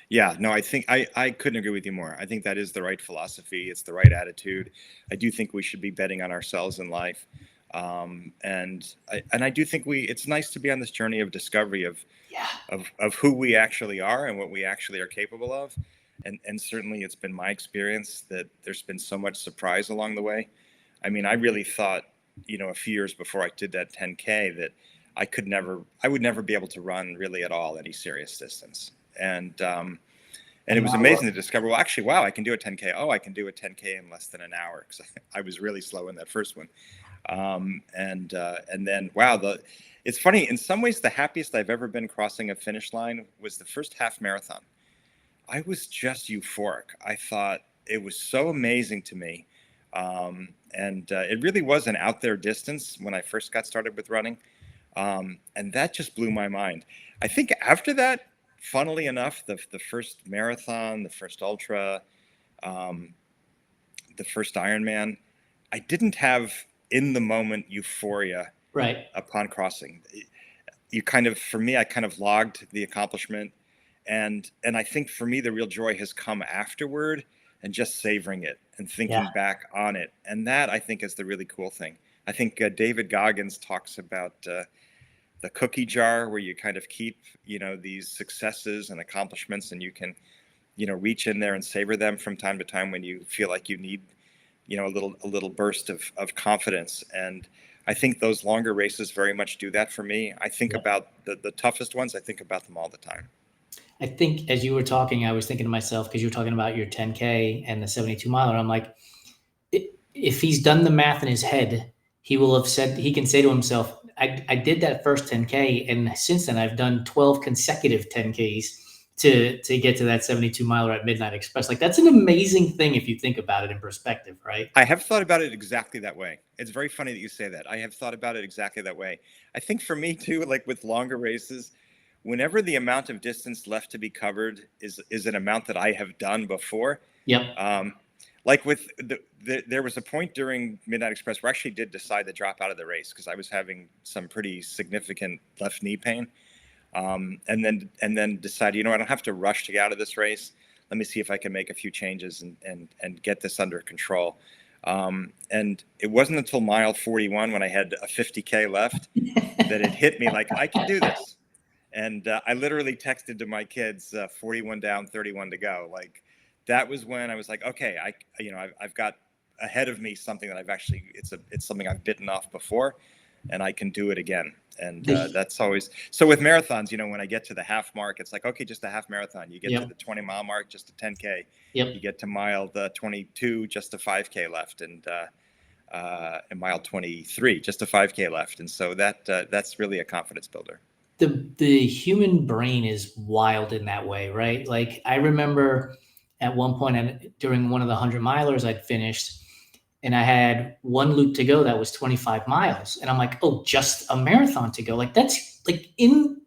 Yeah, no, I think I couldn't agree with you more. I think that is the right philosophy. It's the right attitude. I do think we should be betting on ourselves in life. And I do think it's nice to be on this journey of discovery of who we actually are and what we actually are capable of. And certainly it's been my experience that there's been so much surprise along the way. I mean, I really thought, a few years before I did that 10K that I would never be able to run really at all any serious distance. And it was amazing to discover, well, actually, wow, I can do a 10K. Oh, I can do a 10K in less than an hour, because I was really slow in that first one. And then, wow, it's funny. In some ways, the happiest I've ever been crossing a finish line was the first half marathon. I was just euphoric. I thought it was so amazing to me. And it really was an out there distance when I first got started with running. And that just blew my mind. I think after that, funnily enough, the first marathon, the first ultra, the first Ironman, I didn't have in the moment euphoria upon crossing. For me, I kind of logged the accomplishment. And I think for me, the real joy has come afterward and just savoring it and thinking back on it. And that, I think, is the really cool thing. I think David Goggins talks about the cookie jar, where you kind of keep, these successes and accomplishments, and you can, reach in there and savor them from time to time when you feel like you need, a little burst of confidence. And I think those longer races very much do that for me. I think about the toughest ones. I think about them all the time. I think as you were talking, I was thinking to myself, because you were talking about your 10K and the 72 miler, I'm like, if he's done the math in his head, he will have said, he can say to himself, I did that first 10K, and since then I've done 12 consecutive 10Ks to get to that 72 miler at Midnight Express. Like, that's an amazing thing if you think about it in perspective, right? I have thought about it exactly that way. It's very funny that you say that. I have thought about it exactly that way. I think for me too, like with longer races, whenever the amount of distance left to be covered is an amount that I have done before. Yep. Like with there was a point during Midnight Express where I actually did decide to drop out of the race because I was having some pretty significant left knee pain. And then decide, I don't have to rush to get out of this race. Let me see if I can make a few changes and get this under control. And it wasn't until mile 41 when I had a 50K left that it hit me like, I can do this. And I literally texted to my kids, 41 down, 31 to go. Like, that was when I was like, okay, I've got ahead of me something that it's something I've bitten off before, and I can do it again. And that's always, so with marathons, when I get to the half mark, it's like, okay, just a half marathon. You get to the 20-mile mark, just a 10K. Yep. You get to mile 22, just a 5K left. And mile 23, just a 5K left. And so that's really a confidence builder. The human brain is wild in that way, right? Like, I remember at one point during one of the 100-milers I'd finished, and I had one loop to go that was 25 miles. And I'm like, oh, just a marathon to go. Like, that's like in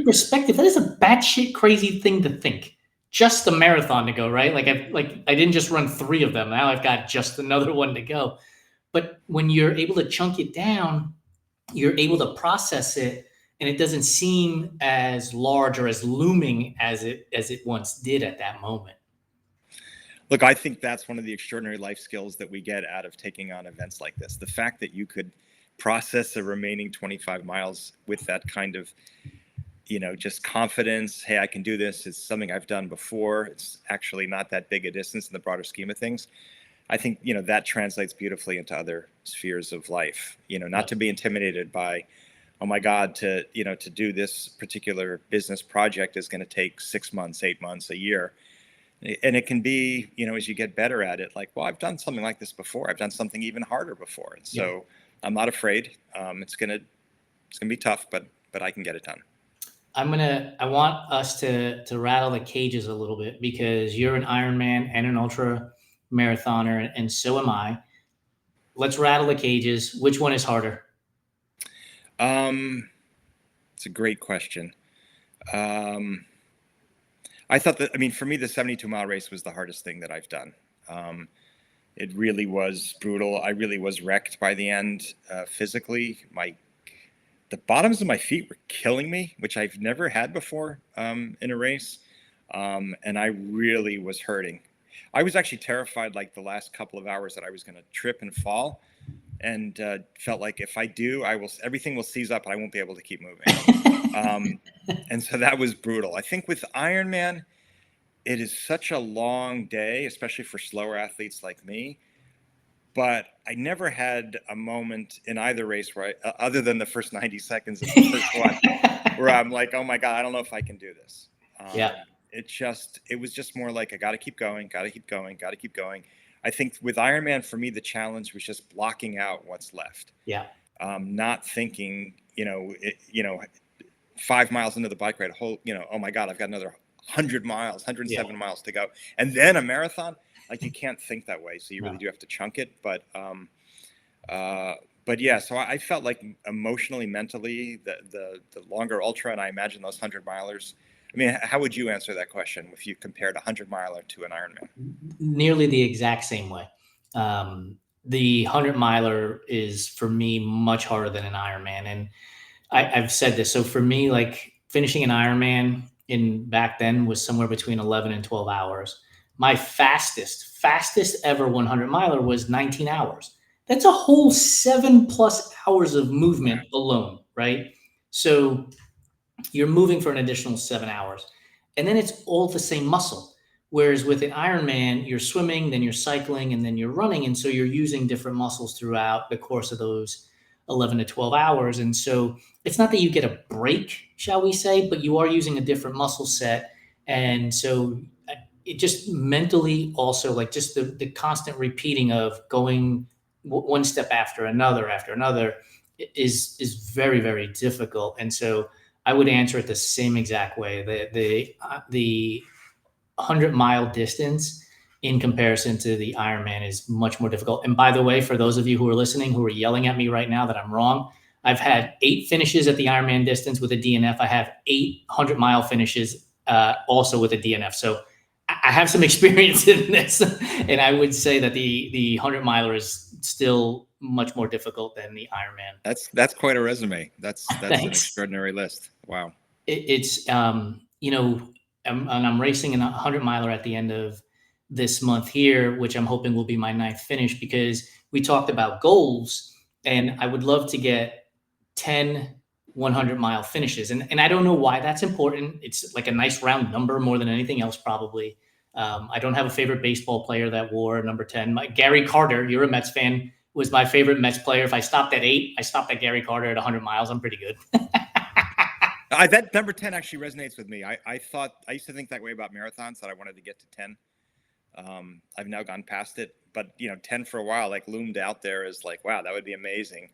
perspective, that is a batshit crazy thing to think. Just a marathon to go, right? Like, I didn't just run 3 of them. Now I've got just another one to go. But when you're able to chunk it down, you're able to process it, and it doesn't seem as large or as looming as it once did at that moment. Look, I think that's one of the extraordinary life skills that we get out of taking on events like this. The fact that you could process the remaining 25 miles with that kind of, just confidence. Hey, I can do this. It's something I've done before. It's actually not that big a distance in the broader scheme of things. I think, that translates beautifully into other spheres of life, not to be intimidated by, oh my God, to do this particular business project is going to take 6 months, 8 months, a year. And it can be, as you get better at it, like, well, I've done something like this before. I've done something even harder before. And so I'm not afraid. It's going to be tough, but I can get it done. I want us to rattle the cages a little bit, because you're an Ironman and an ultra marathoner, and so am I. Let's rattle the cages. Which one is harder? It's a great question. I thought that, for me, the 72-mile race was the hardest thing that I've done. It really was brutal. I really was wrecked by the end, physically. The bottoms of my feet were killing me, which I've never had before in a race. And I really was hurting. I was actually terrified, like the last couple of hours, that I was going to trip and fall, and felt like if I do, everything will seize up and I won't be able to keep moving. And so that was brutal. I think with Ironman, it is such a long day, especially for slower athletes like me. But I never had a moment in either race where other than the first 90 seconds of the first one, where I'm like, oh my God, I don't know if I can do this. It was just more like, I got to keep going, got to keep going, got to keep going. I think with Ironman, for me, the challenge was just blocking out what's left. Yeah. Not thinking, 5 miles into the bike ride, oh my God, I've got another 100 miles, 107 miles to go. And then a marathon, like, you can't think that way. So you really do have to chunk it. But yeah, so I felt like emotionally, mentally, the longer ultra, and I imagine those 100-milers. How would you answer that question if you compared a 100-miler to an Ironman? Nearly the exact same way. The 100-miler is, for me, much harder than an Ironman. And I've said this. So for me, like, finishing an Ironman back then was somewhere between 11 and 12 hours. My fastest ever 100-miler was 19 hours. That's a whole 7+ hours of movement alone, right? So you're moving for an additional 7 hours, and then it's all the same muscle. Whereas with an Ironman, you're swimming, then you're cycling, and then you're running. And so you're using different muscles throughout the course of those 11 to 12 hours. And so it's not that you get a break, shall we say, but you are using a different muscle set. And so it just mentally also, like, just the constant repeating of going one step after another is very, very difficult. And so I would answer it the same exact way. The 100-mile distance in comparison to the Ironman is much more difficult. And by the way, for those of you who are listening who are yelling at me right now that I'm wrong, I've had 8 finishes at the Ironman distance with a DNF. I have 800-mile finishes also with a DNF. So I have some experience in this, and I would say that the 100-miler is still much more difficult than the Ironman. That's quite a resume. That's an Thanks. extraordinary list. Wow. It's and I'm racing a 100-miler at the end of this month here, which I'm hoping will be my 9th finish, because we talked about goals, and I would love to get 10 100-mile finishes. And I don't know why that's important. It's like a nice round number more than anything else, probably. I don't have a favorite baseball player that wore number 10. Gary Carter, you're a Mets fan, was my favorite Mets player. If I stopped at 8, I stopped at Gary Carter at 100 miles. I'm pretty good. That number 10 actually resonates with me. I used to think that way about marathons, that I wanted to get to 10. I've now gone past it, but 10 for a while like loomed out there as like, wow, that would be amazing.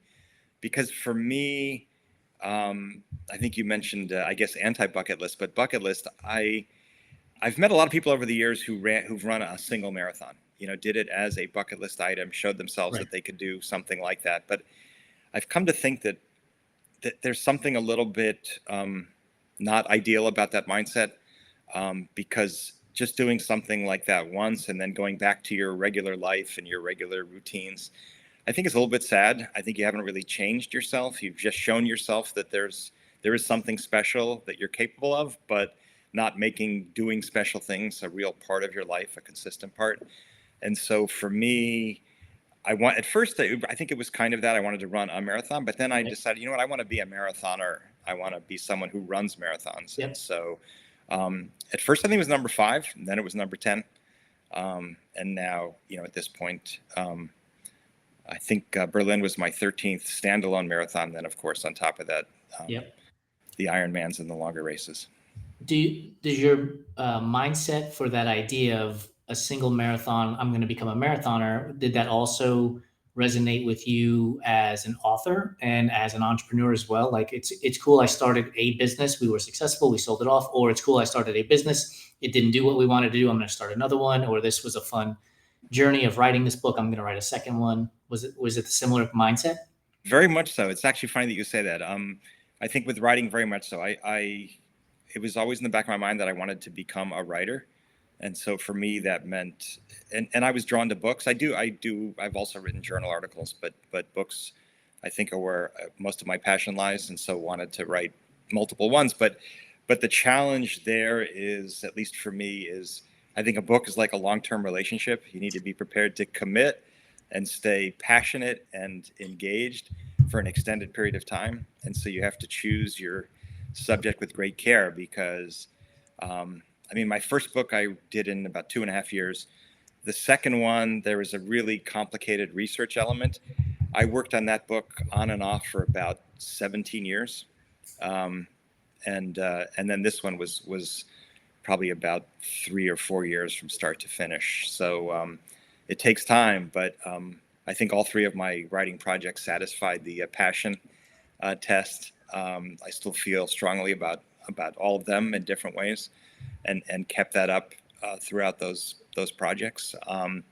Because for me, I think you mentioned, I guess, anti-bucket list, but bucket list, I've met a lot of people over the years who've run a single marathon, did it as a bucket list item, showed themselves Right. that they could do something like that. But I've come to think that there's something a little bit not ideal about that mindset, because just doing something like that once and then going back to your regular life and your regular routines, I think it's a little bit sad. I think you haven't really changed yourself. You've just shown yourself that there is something special that you're capable of, but not making doing special things a real part of your life, a consistent part. And so for me, at first, I think it was kind of that I wanted to run a marathon, but then I decided, I want to be a marathoner. I want to be someone who runs marathons. Yep. And so at first I think it was number 5, and then it was number 10. And now, at this point, I think Berlin was my 13th standalone marathon. Then, of course, on top of that, the Ironmans and the longer races. Does your mindset for that idea of a single marathon, I'm going to become a marathoner, did that also resonate with you as an author and as an entrepreneur as well? Like it's cool, I started a business, we were successful, we sold it off, or it's cool, I started a business, it didn't do what we wanted to do, I'm going to start another one, or this was a fun journey of writing this book, I'm going to write a second one. Was it the similar mindset? Very much so. It's actually funny that you say that. I think with writing, very much so. It was always in the back of my mind that I wanted to become a writer. And so for me, that meant, and I was drawn to books. I've also written journal articles, but books, I think, are where most of my passion lies. And so wanted to write multiple ones. But the challenge there is, at least for me, is I think a book is like a long-term relationship. You need to be prepared to commit and stay passionate and engaged for an extended period of time. And so you have to choose your subject with great care, because my first book I did in about 2.5 years. The second one, there was a really complicated research element. I worked on that book on and off for about 17 years. And then this one was probably about 3 or 4 years from start to finish. So it takes time, but I think all 3 of my writing projects satisfied the passion test. I still feel strongly about all of them in different ways, and kept that up throughout those projects. And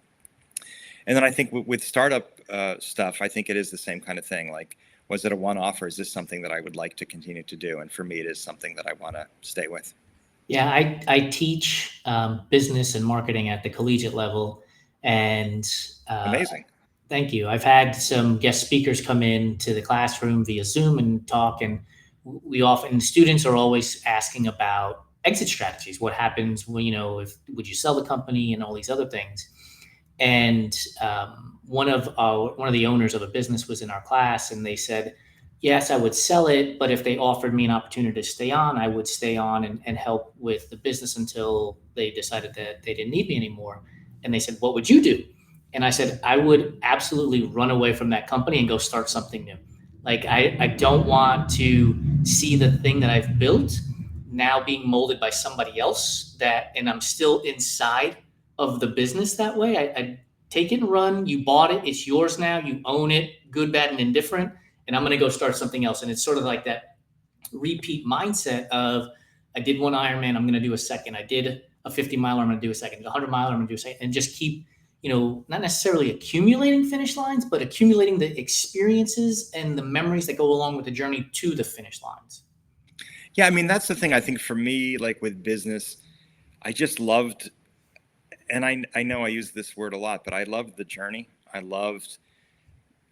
then I think with startup stuff, I think it is the same kind of thing. Like, was it a one-off, or is this something that I would like to continue to do? And for me, it is something that I want to stay with. Yeah, I teach business and marketing at the collegiate level, and amazing. Thank you. I've had some guest speakers come in to the classroom via Zoom and talk, and students are always asking about exit strategies. What happens when, would you sell the company and all these other things? And one of the owners of a business was in our class, and they said, yes, I would sell it, but if they offered me an opportunity to stay on, I would stay on and help with the business until they decided that they didn't need me anymore. And they said, what would you do? And I said, I would absolutely run away from that company and go start something new. Like, I don't want to see the thing that I've built now being molded by somebody else, and I'm still inside of the business that way. take it and run. You bought it. It's yours now. You own it, good, bad, and indifferent. And I'm going to go start something else. And it's sort of like that repeat mindset of, I did one Ironman, I'm going to do a second. I did a 50 miler, I'm going to do a second. A 100 miler, I'm going to do a second. And just keep, not necessarily accumulating finish lines, but accumulating the experiences and the memories that go along with the journey to the finish lines. Yeah, I mean, that's the thing. I think for me, like with business, I just loved, and I know I use this word a lot, but I loved the journey. I loved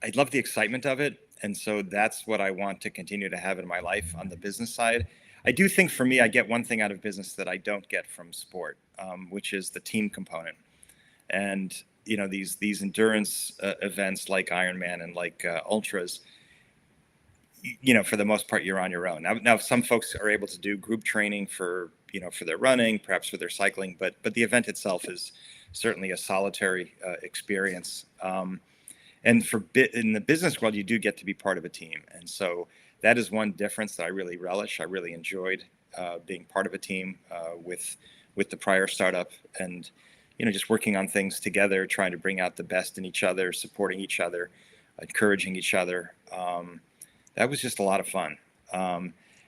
the excitement of it. And so that's what I want to continue to have in my life on the business side. I do think for me, I get one thing out of business that I don't get from sport, which is the team component. And, these endurance events like Ironman and like ultras, for the most part, you're on your own. Now, some folks are able to do group training for their running, perhaps for their cycling, but the event itself is certainly a solitary experience. And in the business world, you do get to be part of a team. And so that is one difference that I really relish. I really enjoyed being part of a team with the prior startup, and just working on things together, trying to bring out the best in each other, supporting each other, encouraging each other. That was just a lot of fun.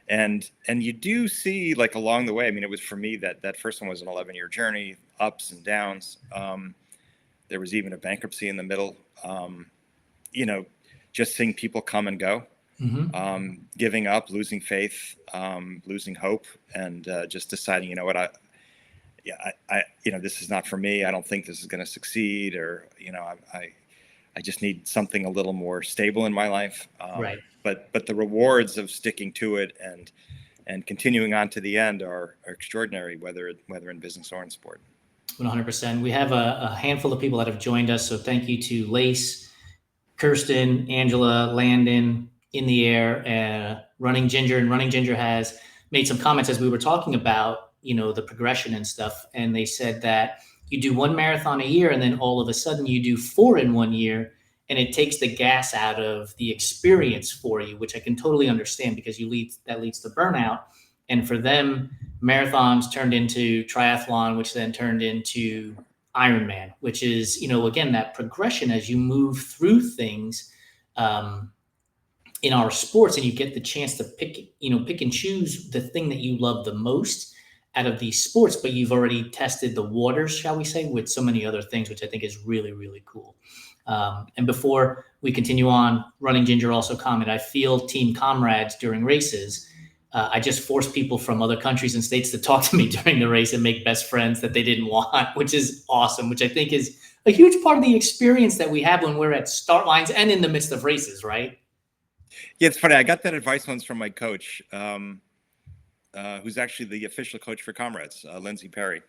And you do see, like, along the way, I mean, it was, for me, that first one was an 11-year journey, ups and downs. There was even a bankruptcy in the middle. Just seeing people come and go, giving up, losing faith, losing hope, and just deciding, this is not for me. I don't think this is going to succeed, or, I just need something a little more stable in my life. Right. But the rewards of sticking to it and continuing on to the end are extraordinary, whether in business or in sport. 100%. We have a handful of people that have joined us. So thank you to Lace, Kirsten, Angela, Landon, In the Air, Running Ginger. And Running Ginger has made some comments as we were talking about, the progression and stuff. And they said that you do one marathon a year, and then all of a sudden you do 4 in 1 year, and it takes the gas out of the experience for you, which I can totally understand, because that leads to burnout. And for them, marathons turned into triathlon, which then turned into Ironman, which is, again, that progression as you move through things in our sports, and you get the chance to pick and choose the thing that you love the most out of these sports, but you've already tested the waters, shall we say, with so many other things, which I think is really, really cool. And before we continue on, Running Ginger also commented, I feel team comrades during races. I just force people from other countries and states to talk to me during the race and make best friends that they didn't want, which is awesome, which I think is a huge part of the experience that we have when we're at start lines and in the midst of races, right? Yeah, it's funny. I got that advice once from my coach, who's actually the official coach for Comrades, Lindsay Perry.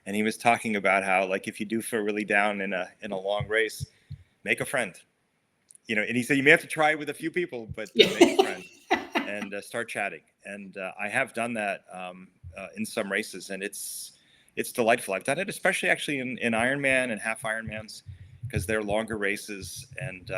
And he was talking about how, like, if you do feel really down in a long race, make a friend. And he said you may have to try it with a few people, but make a friend and start chatting. And I have done that in some races, and it's delightful. I've done it especially actually in Ironman and half Ironmans, because they're longer races, and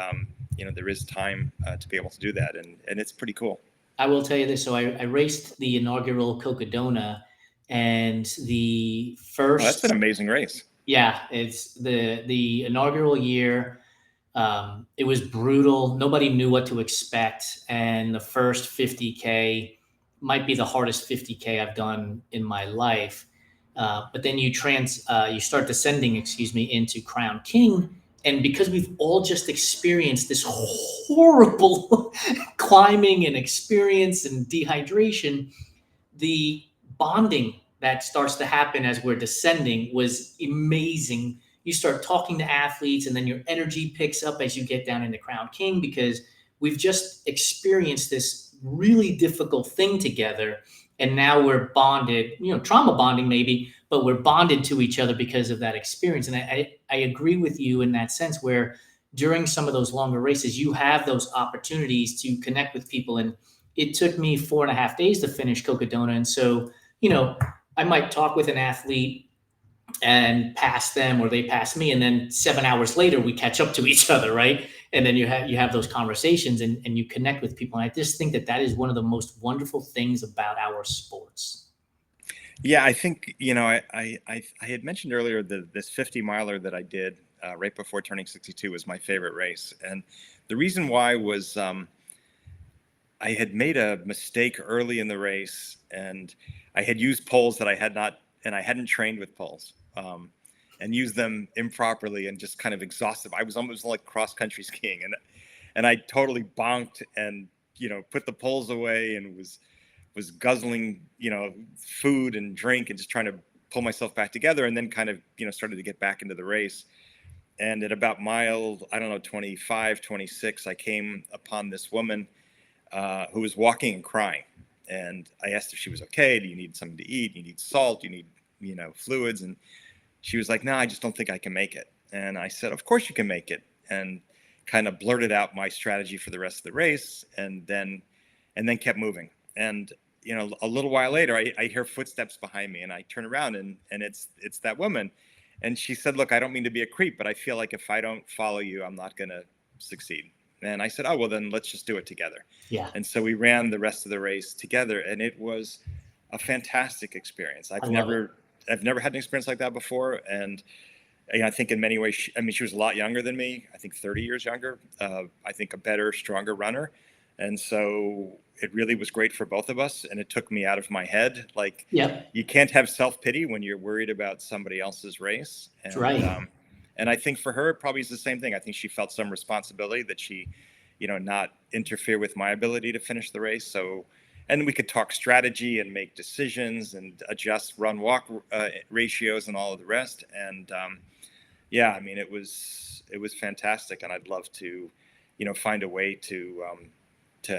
there is time to be able to do that, and it's pretty cool. I will tell you this. So I raced the inaugural Cocodona, and the first. Oh, that's an amazing race. Yeah, it's the inaugural year. It was brutal. Nobody knew what to expect, and the first 50K might be the hardest 50K I've done in my life. But then you start descending, into Crown King. And because we've all just experienced this horrible climbing and experience and dehydration, the bonding that starts to happen as we're descending was amazing. You start talking to athletes, and then your energy picks up as you get down into Crown King, because we've just experienced this really difficult thing together. And now we're bonded, trauma bonding maybe, but we're bonded to each other because of that experience. And I agree with you in that sense, where during some of those longer races, you have those opportunities to connect with people. And it took me 4.5 days to finish Cocodona. And so, I might talk with an athlete and pass them, or they pass me, and then 7 hours later we catch up to each other, right? And then you have those conversations, and you connect with people. And I just think that is one of the most wonderful things about our sports. Yeah, I think I had mentioned earlier this 50 miler that I did right before turning 62 was my favorite race. And the reason why was I had made a mistake early in the race, and I had used poles that I had not, and I hadn't trained with poles, and used them improperly and just kind of exhausted. I was almost like cross country skiing, and I totally bonked and put the poles away and was guzzling food and drink and just trying to pull myself back together, and then kind of started to get back into the race. And at about mile, I don't know, 25, 26, I came upon this woman who was walking and crying. And I asked if she was okay. Do you need something to eat? You need salt? You need, fluids? And she was like, no, I just don't think I can make it. And I said, of course you can make it. And kind of blurted out my strategy for the rest of the race, and then kept moving. And, a little while later, I hear footsteps behind me, and I turn around, and it's that woman. And she said, look, I don't mean to be a creep, but I feel like if I don't follow you, I'm not going to succeed. And I said, oh, well, then let's just do it together. Yeah. And so we ran the rest of the race together, and it was a fantastic experience. I've never had an experience like that before. And I think in many ways, she was a lot younger than me. I think 30 years younger. I think a better, stronger runner. And so it really was great for both of us. And it took me out of my head. Like, Yep. You can't have self-pity when you're worried about somebody else's race. And, That's right. And I think for her, it probably is the same thing. I think she felt some responsibility that she, not interfere with my ability to finish the race. So, and we could talk strategy and make decisions and adjust run-walk ratios and all of the rest. And yeah, I mean, it was fantastic, and I'd love to, find a way to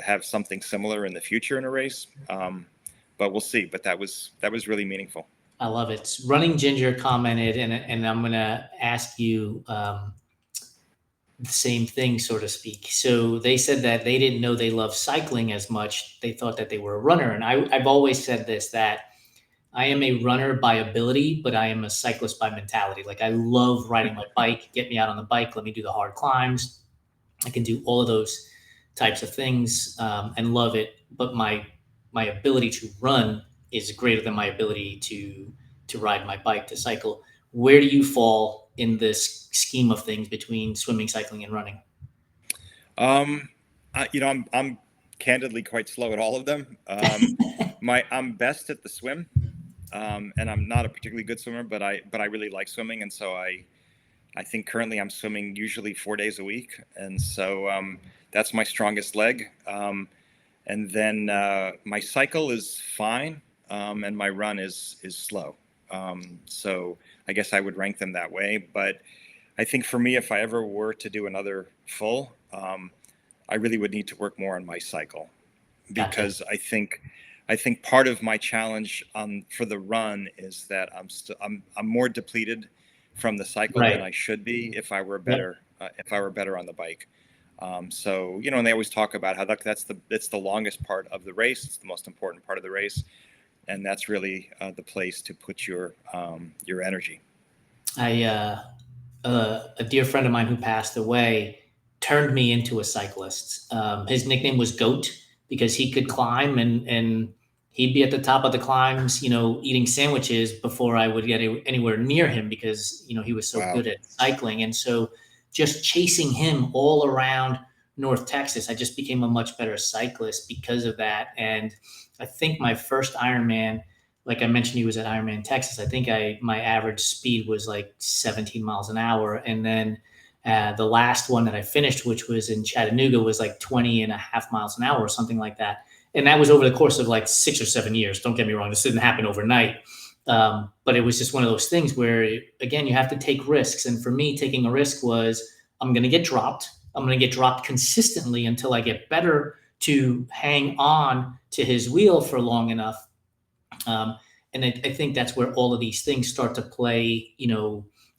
have something similar in the future in a race. But we'll see. But that was really meaningful. I love it. Running Ginger commented, and I'm going to ask you the same thing, so to speak. So they said that they didn't know they loved cycling as much. They thought that they were a runner. And I've always said this, that I am a runner by ability, but I am a cyclist by mentality. Like, I love riding my bike. Get me out on the bike. Let me do the hard climbs. I can do all of those types of things and love it. But my ability to run is greater than my ability to ride my bike, to cycle. Where do you fall in this scheme of things between swimming, cycling, and running? I'm candidly quite slow at all of them. I'm best at the swim, and I'm not a particularly good swimmer, but I really like swimming, and so I think currently I'm swimming usually 4 days a week, and so that's my strongest leg. And then my cycle is fine, and my run is slow. So I guess I would rank them that way. But I think for me, if I ever were to do another full, I really would need to work more on my cycle, because Gotcha. I think part of my challenge for the run is that I'm more depleted from the cycle than I should be if I were better on the bike. So and they always talk about how it's the longest part of the race. It's the most important part of the race, and that's really the place to put your energy. A dear friend of mine who passed away turned me into a cyclist. His nickname was Goat because he could climb, and he'd be at the top of the climbs, eating sandwiches before I would get anywhere near him, because, he was so good at cycling. And so just chasing him all around North Texas, I just became a much better cyclist because of that. And I think my first Ironman, like I mentioned, he was at Ironman Texas. I think my average speed was like 17 miles an hour. And then the last one that I finished, which was in Chattanooga, was like 20 and a half miles an hour or something like that. And that was over the course of like 6 or 7 years. Don't get me wrong. This didn't happen overnight. But it was just one of those things where, again, you have to take risks. And for me, taking a risk was, I'm going to get dropped. I'm going to get dropped consistently until I get better to hang on to his wheel for long enough. And I think that's where all of these things start to play,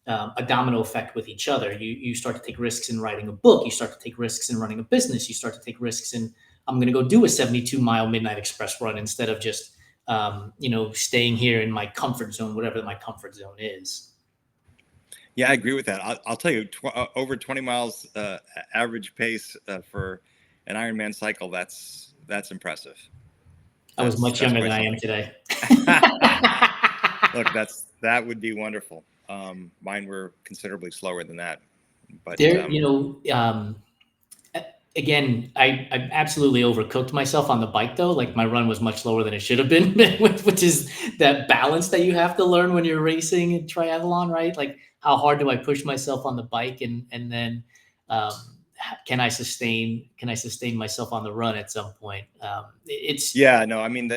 a domino effect with each other. You start to take risks in writing a book. You start to take risks in running a business. You start to take risks in, I'm going to go do a 72-mile Midnight Express run instead of just, staying here in my comfort zone, whatever my comfort zone is. Yeah, I agree with that. I'll tell you, over 20 miles average pace for an Ironman cycle, that's impressive. I was much younger than I am today. Look, that would be wonderful. Mine were considerably slower than that. But There, again, I absolutely overcooked myself on the bike though. Like my run was much lower than it should have been, which is that balance that you have to learn when you're racing in triathlon, right? Like how hard do I push myself on the bike, and then um, can I sustain myself on the run at some point? Yeah, no, I mean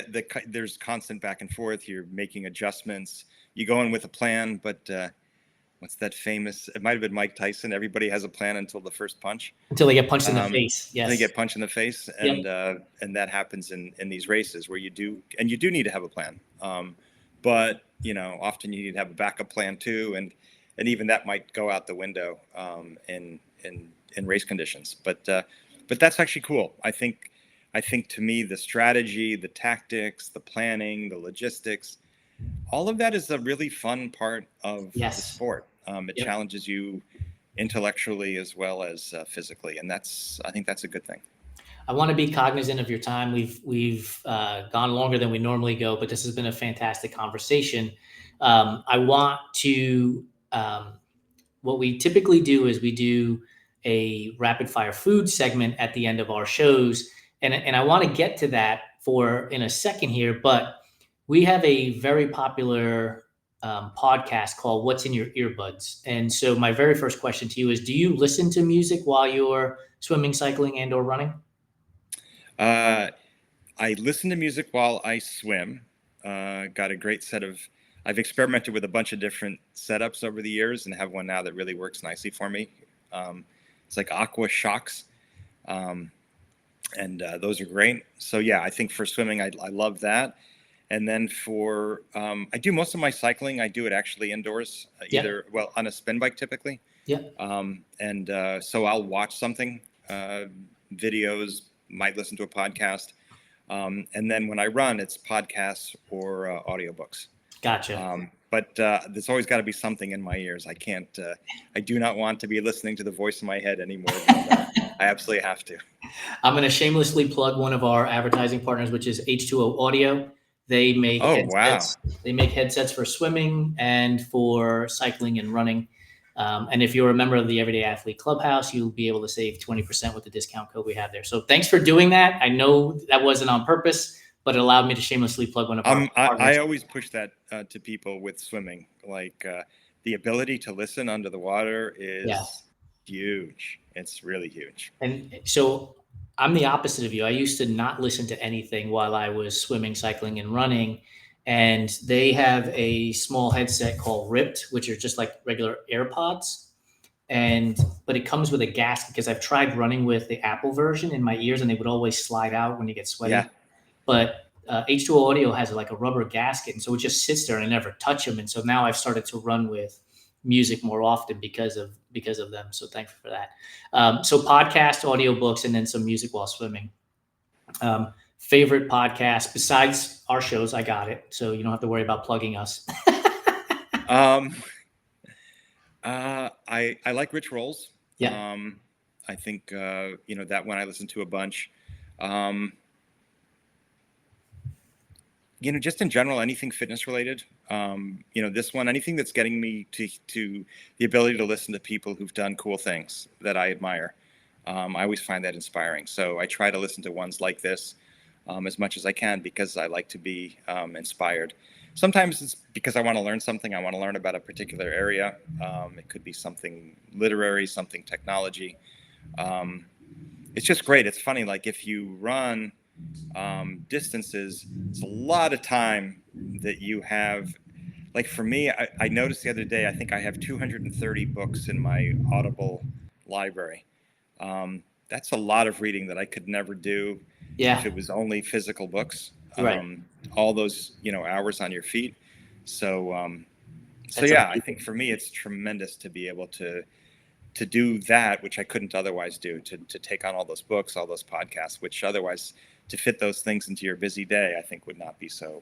there's constant back and forth. You're making adjustments. You go in with a plan, but what's that famous? It might have been Mike Tyson. Everybody has a plan until the first punch. Until they get punched in the face. Yes. They get punched in the face, Yep. And that happens in these races where you do need to have a plan. But often you need to have a backup plan too, and even that might go out the window in race conditions. But that's actually cool. I think to me the strategy, the tactics, the planning, the logistics, all of that is a really fun part of the sport. It challenges you intellectually as well as physically, and I think that's a good thing. I want to be cognizant of your time. We've gone longer than we normally go, but this has been a fantastic conversation. I want to. What we typically do is we do a rapid fire food segment at the end of our shows, and I want to get to that in a second here, but we have a very popular podcast called What's in Your Earbuds. And so my very first question to you is, do you listen to music while you're swimming, cycling, and or running? I listen to music while I swim. Got a great set of, I've experimented with a bunch of different setups over the years and have one now that really works nicely for me. It's like Aqua Shocks. And those are great. So yeah, I think for swimming, I love that. And then for, I do most of my cycling, I do it actually indoors, either, well, on a spin bike typically. Yeah. So I'll watch something, videos, might listen to a podcast. And then when I run, it's podcasts or audiobooks. Gotcha. But there's always got to be something in my ears. I do not want to be listening to the voice in my head anymore. I absolutely have to. I'm going to shamelessly plug one of our advertising partners, which is H2O Audio. They make headsets. Wow. They make headsets for swimming and for cycling and running. And if you're a member of the Everyday Athlete Clubhouse, you'll be able to save 20% with the discount code we have there. So thanks for doing that. I know that wasn't on purpose, but it allowed me to shamelessly plug one of our partners. I always push that to people with swimming. Like the ability to listen under the water is huge. It's really huge. And so I'm the opposite of you. I used to not listen to anything while I was swimming, cycling, and running. And they have a small headset called Ripped, which are just like regular AirPods. But it comes with a gasket because I've tried running with the Apple version in my ears and they would always slide out when you get sweaty. Yeah. But H2O Audio has like a rubber gasket. And so it just sits there and I never touch them. And so now I've started to run with music more often because of them. So thank you for that. So podcast, audiobooks, and then some music while swimming. Favorite podcast besides our shows, I got it. So you don't have to worry about plugging us. I like Rich Rolls. Yeah. I think, that one I listen to a bunch. Just in general, anything fitness related, this one, anything that's getting me to the ability to listen to people who've done cool things that I admire. I always find that inspiring. So I try to listen to ones like this as much as I can because I like to be inspired. Sometimes it's because I want to learn something. I want to learn about a particular area. It could be something literary, something technology. It's just great. It's funny. Like if you run distances, it's a lot of time that you have. Like for me, I noticed the other day, I think I have 230 books in my Audible library. That's a lot of reading that I could never do if it was only physical books. Right. All those, hours on your feet. So yeah, I think for me, it's tremendous to be able to do that, which I couldn't otherwise do, to take on all those books, all those podcasts, which otherwise to fit those things into your busy day, I think would not be so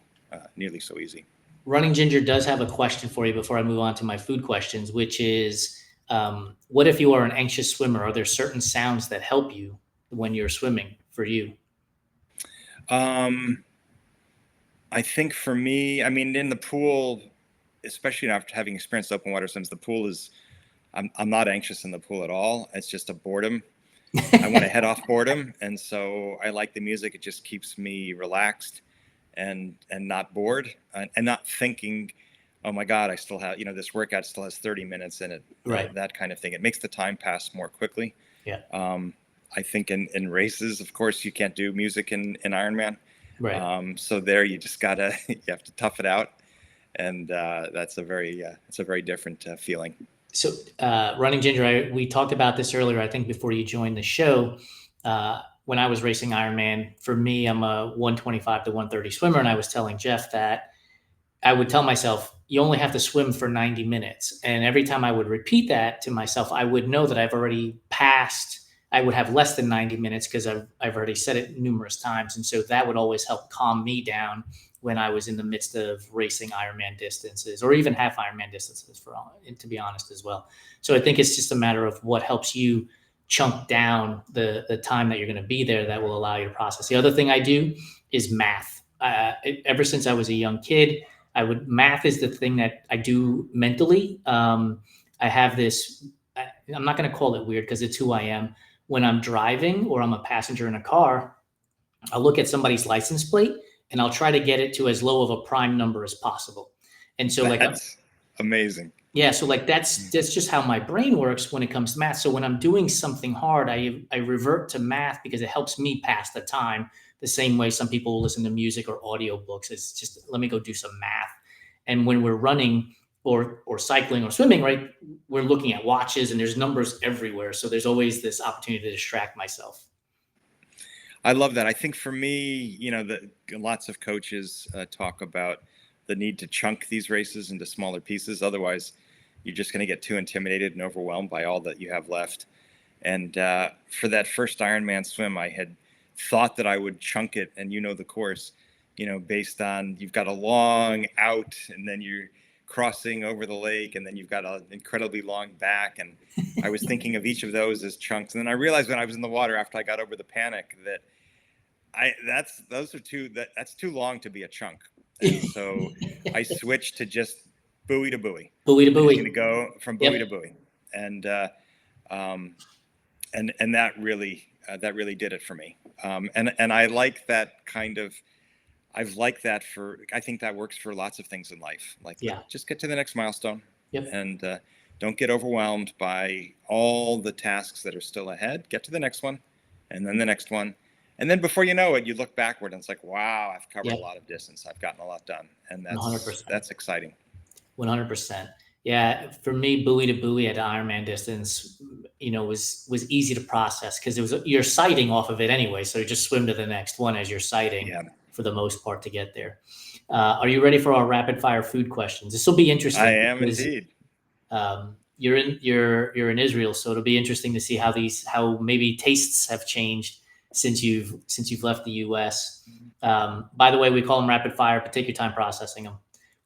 nearly so easy. Running Ginger does have a question for you before I move on to my food questions, which is, what if you are an anxious swimmer? Are there certain sounds that help you when you're swimming for you? I think for me, in the pool, especially after having experienced open water swims, the pool is, I'm not anxious in the pool at all. It's just a boredom. I want to head off boredom. And so I like the music. It just keeps me relaxed and not bored, and not thinking, oh my God, I still have, this workout still has 30 minutes in it, Right. that kind of thing. It makes the time pass more quickly. Yeah. I think in races, of course, you can't do music in Ironman. Right. So there you just you have to tough it out. And it's a very different feeling. So, Running Ginger, we talked about this earlier, I think before you joined the show. When I was racing Ironman, for me, I'm a 125 to 130 swimmer. And I was telling Jeff that I would tell myself, you only have to swim for 90 minutes. And every time I would repeat that to myself, I would know that I've already passed. I would have less than 90 minutes because I've already said it numerous times. And so that would always help calm me down when I was in the midst of racing Ironman distances, or even half Ironman distances, to be honest, as well. So I think it's just a matter of what helps you chunk down the time that you're going to be there that will allow you to process. The other thing I do is math. Ever since I was a young kid, math is the thing that I do mentally. I have this, I'm not going to call it weird because it's who I am. When I'm driving or I'm a passenger in a car, I'll look at somebody's license plate and I'll try to get it to as low of a prime number as possible. And so that's amazing. Yeah. So that's just how my brain works when it comes to math. So when I'm doing something hard, I revert to math because it helps me pass the time the same way some people will listen to music or audiobooks. It's just, let me go do some math. And when we're running or cycling or swimming, right, we're looking at watches and there's numbers everywhere. So there's always this opportunity to distract myself. I love that. I think for me, lots of coaches talk about the need to chunk these races into smaller pieces. Otherwise, you're just going to get too intimidated and overwhelmed by all that you have left. And for that first Ironman swim, I had thought that I would chunk it, and the course, based on you've got a long out, and then you're crossing over the lake, and then you've got an incredibly long back. And I was thinking of each of those as chunks. And then I realized when I was in the water after I got over the panic that that's too long to be a chunk. And so I switched to just buoy to buoy. Buoy to buoy. I'm going to go from buoy to buoy. And that really did it for me. And I like that kind of, I've liked that I think that works for lots of things in life. Like, just get to the next milestone. Yep. And don't get overwhelmed by all the tasks that are still ahead. Get to the next one, and then the next one. And then before you know it, you look backward and it's like, wow, I've covered a lot of distance. I've gotten a lot done. And that's 100%. That's exciting. 100%. Yeah. For me, buoy to buoy at Ironman distance, was easy to process because you're sighting off of it anyway. So you just swim to the next one as you're sighting for the most part to get there. Are you ready for our rapid fire food questions? This will be interesting. I am indeed. You're in Israel, so it'll be interesting to see how maybe tastes have changed since you've left the US. By the way, we call them rapid fire, but take your time processing them.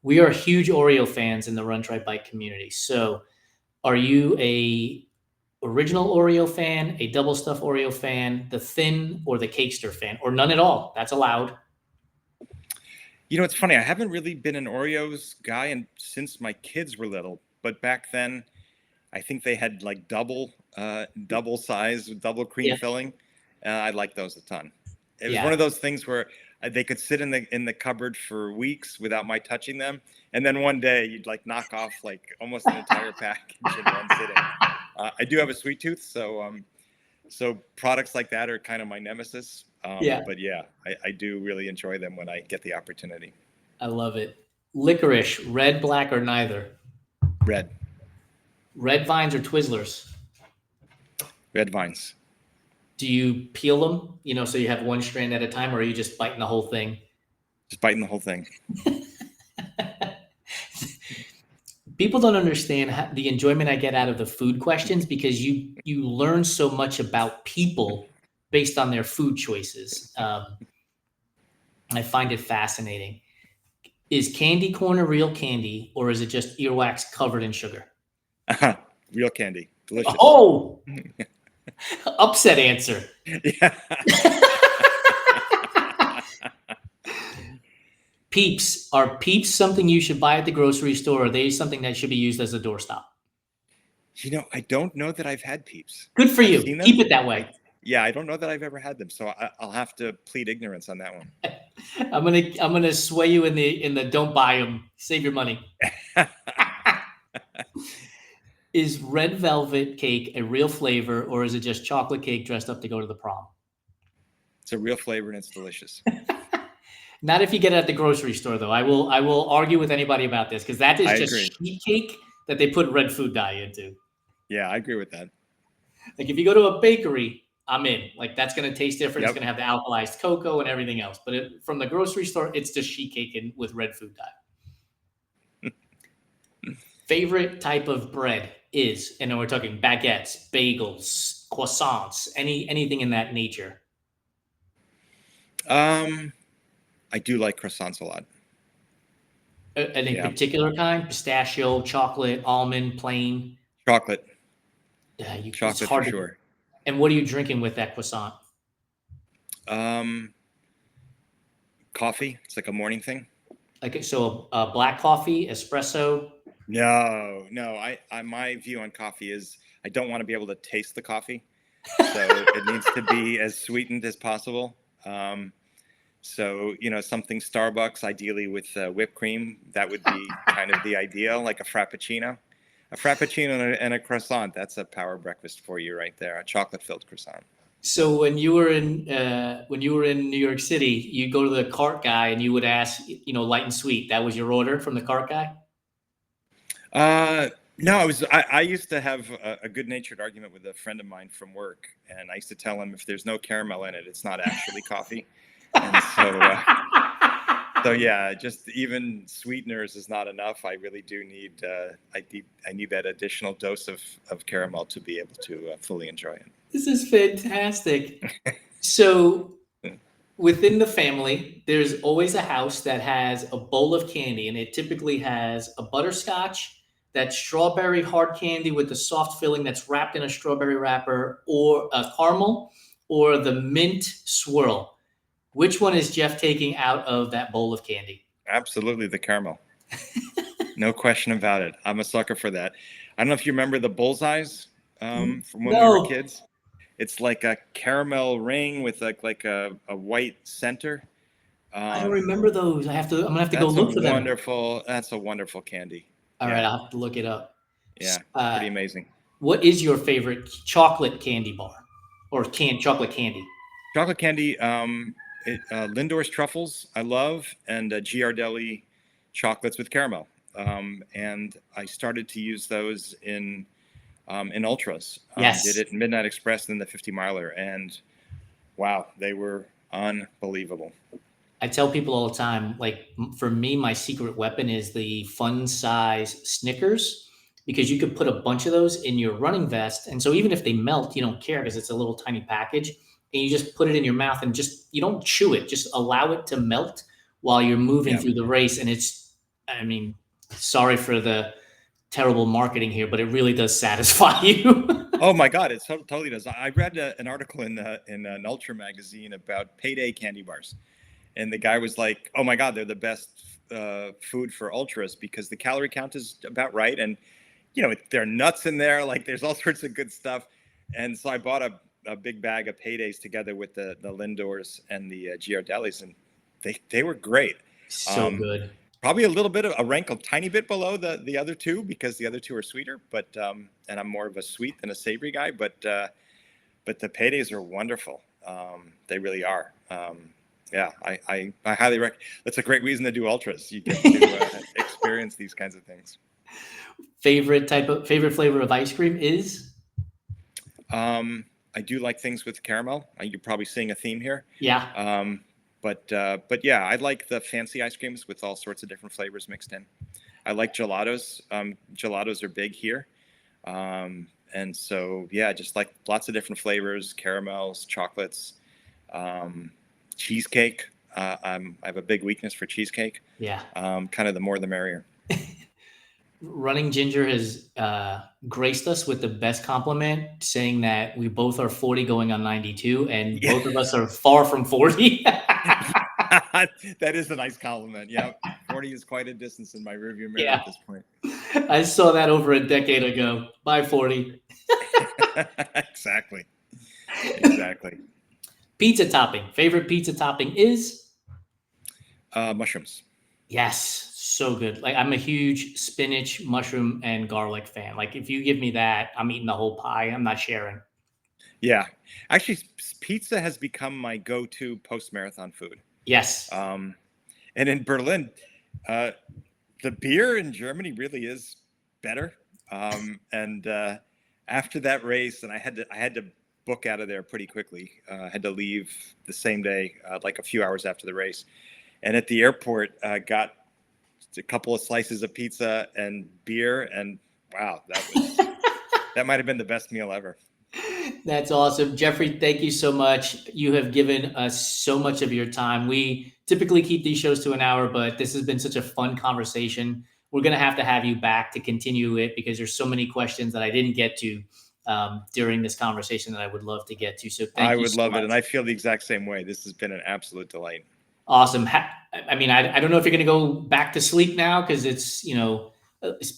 We are huge Oreo fans in the Run Try Bike community. So are you a original Oreo fan, a double stuff Oreo fan, the thin or the Cakester fan, or none at all? That's allowed. It's funny. I haven't really been an Oreos guy since my kids were little, but back then I think they had like double size, double cream filling. I like those a ton. It was one of those things where they could sit in the cupboard for weeks without my touching them, and then one day you'd like knock off like almost an entire package in one sitting. I do have a sweet tooth, so products like that are kind of my nemesis. But I do really enjoy them when I get the opportunity. I love it. Licorice, red, black, or neither? Red. Red Vines or Twizzlers? Red Vines. Do you peel them, so you have one strand at a time, or are you just biting the whole thing? Just biting the whole thing. People don't understand the enjoyment I get out of the food questions because you learn so much about people based on their food choices. I find it fascinating. Is candy corn a real candy, or is it just earwax covered in sugar? Real candy. Delicious. Oh! Upset answer. Yeah. Are Peeps something you should buy at the grocery store? Or are they something that should be used as a doorstop? I don't know that I've had Peeps. Good for I've you. seen Keep them. it that way. Yeah, I don't know that I've ever had them, so I'll have to plead ignorance on that one. I'm gonna sway you in the don't buy them. Save your money. Is red velvet cake a real flavor, or is it just chocolate cake dressed up to go to the prom? It's a real flavor and it's delicious. Not if you get it at the grocery store, though. I will argue with anybody about this because that is I just agree. sheet cake that they put red food dye into. Yeah, I agree with that. Like if you go to a bakery, I'm in. Like that's going to taste different. It's Yep. going to have the alkalized cocoa and everything else. But from the grocery store, it's just sheet cake with red food dye. Favorite type of bread is, and we're talking baguettes, bagels, croissants, anything in that nature. I do like croissants a lot. Any Yeah, particular kind? Pistachio, chocolate, almond, plain. chocolate, It's chocolate for hard to. sure. And what are you drinking with that croissant? Um, Coffee. It's like a morning thing. Like so, black coffee, espresso. No, no. My view on coffee is I don't want to be able to taste the coffee, so it needs to be as sweetened as possible. So something Starbucks, ideally with whipped cream. That would be kind of the ideal, like a frappuccino. A frappuccino and a croissant. That's a power breakfast for you right there. A chocolate-filled croissant. So when you were in New York City, you go to the cart guy and you would ask, light and sweet. That was your order from the cart guy. No, I used to have a good-natured argument with a friend of mine from work, and I used to tell him if there's no caramel in it, it's not actually coffee. And so yeah, just even sweeteners is not enough. I really do need I need that additional dose of caramel to be able to fully enjoy it. This is fantastic. So within the family, there's always a house that has a bowl of candy, and it typically has a butterscotch, that strawberry hard candy with the soft filling that's wrapped in a strawberry wrapper, or a caramel, or the mint swirl. Which one is Jeff taking out of that bowl of candy? Absolutely, the caramel. No question about it. I'm a sucker for that. I don't know if you remember the bullseyes from when we were kids. It's like a caramel ring with like a white center. I don't remember those. I'm gonna have to go look for them. That's a wonderful candy. All right, I'll have to look it up. Yeah, pretty amazing. What is your favorite chocolate candy bar or chocolate candy? Chocolate candy, Lindor's truffles I love, and Ghirardelli chocolates with caramel. And I started to use those in ultras. Yes. Did it in Midnight Express and then the 50 miler, and wow, they were unbelievable. I tell people all the time, like for me, my secret weapon is the fun size Snickers, because you could put a bunch of those in your running vest. And so even if they melt, you don't care because it's a little tiny package, and you just put it in your mouth and you don't chew it, just allow it to melt while you're moving through the race. And sorry for the terrible marketing here, but it really does satisfy you. Oh my God, it totally does. I read an article in an Ultra magazine about payday candy bars. And the guy was like, oh my God, they're the best food for ultras because the calorie count is about right. And, there are nuts in there. Like there's all sorts of good stuff. And so I bought a big bag of paydays together with the Lindors and the Ghirardellis, and they were great. So good. Probably a little bit of a rank, a tiny bit below the other two because the other two are sweeter. But and I'm more of a sweet than a savory guy. But the paydays are wonderful. They really are. Yeah, I highly recommend. That's a great reason to do ultras. You get to experience these kinds of things. Favorite flavor of ice cream is? I do like things with caramel. You're probably seeing a theme here. Yeah. But yeah, I like the fancy ice creams with all sorts of different flavors mixed in. I like gelatos. Gelatos are big here. And so, yeah, just like lots of different flavors, caramels, chocolates, cheesecake. I have a big weakness for cheesecake. Yeah. Kind of the more the merrier. Running Ginger has graced us with the best compliment, saying that we both are 40 going on 92, and both of us are far from 40. That is a nice compliment. Yeah, 40 is quite a distance in my rearview mirror Yeah, at this point. I saw that over a decade ago. Bye, 40. Exactly. Exactly. Pizza topping. Favorite pizza topping is? Mushrooms. Yes, so good. Like I'm a huge spinach, mushroom, and garlic fan. Like if you give me that, I'm eating the whole pie. I'm not sharing. Yeah. Actually, pizza has become my go-to post-marathon food. Yes. And in Berlin, uh, the beer in Germany really is better. And after that race, and I had to book out of there pretty quickly. Had to leave the same day, like a few hours after the race. And at the airport, got a couple of slices of pizza and beer, and wow, that might have been the best meal ever. That's awesome. Jeffrey, thank you so much. You have given us so much of your time. We typically keep these shows to an hour, but this has been such a fun conversation. We're going to have you back to continue it because there's so many questions that I didn't get to during this conversation that I would love to get to. So I thank you would so love it, much. and I feel the exact same way. This has been an absolute delight. Awesome. I mean, I don't know if you're going to go back to sleep now because it's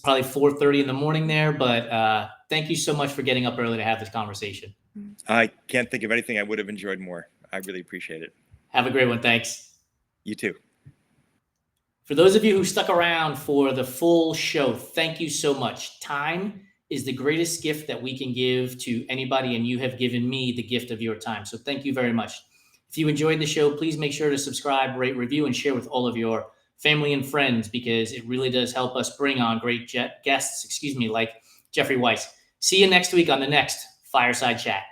probably 4:30 in the morning there, but thank you so much for getting up early to have this conversation. I can't think of anything I would have enjoyed more. I really appreciate it. Have a great one. Thanks. You too. For those of you who stuck around for the full show, thank you so much. Time is the greatest gift that we can give to anybody, and you have given me the gift of your time. So thank you very much. If you enjoyed the show, please make sure to subscribe, rate, review, and share with all of your family and friends because it really does help us bring on great guests, like Jeffrey Weiss. See you next week on the next Fireside Chat.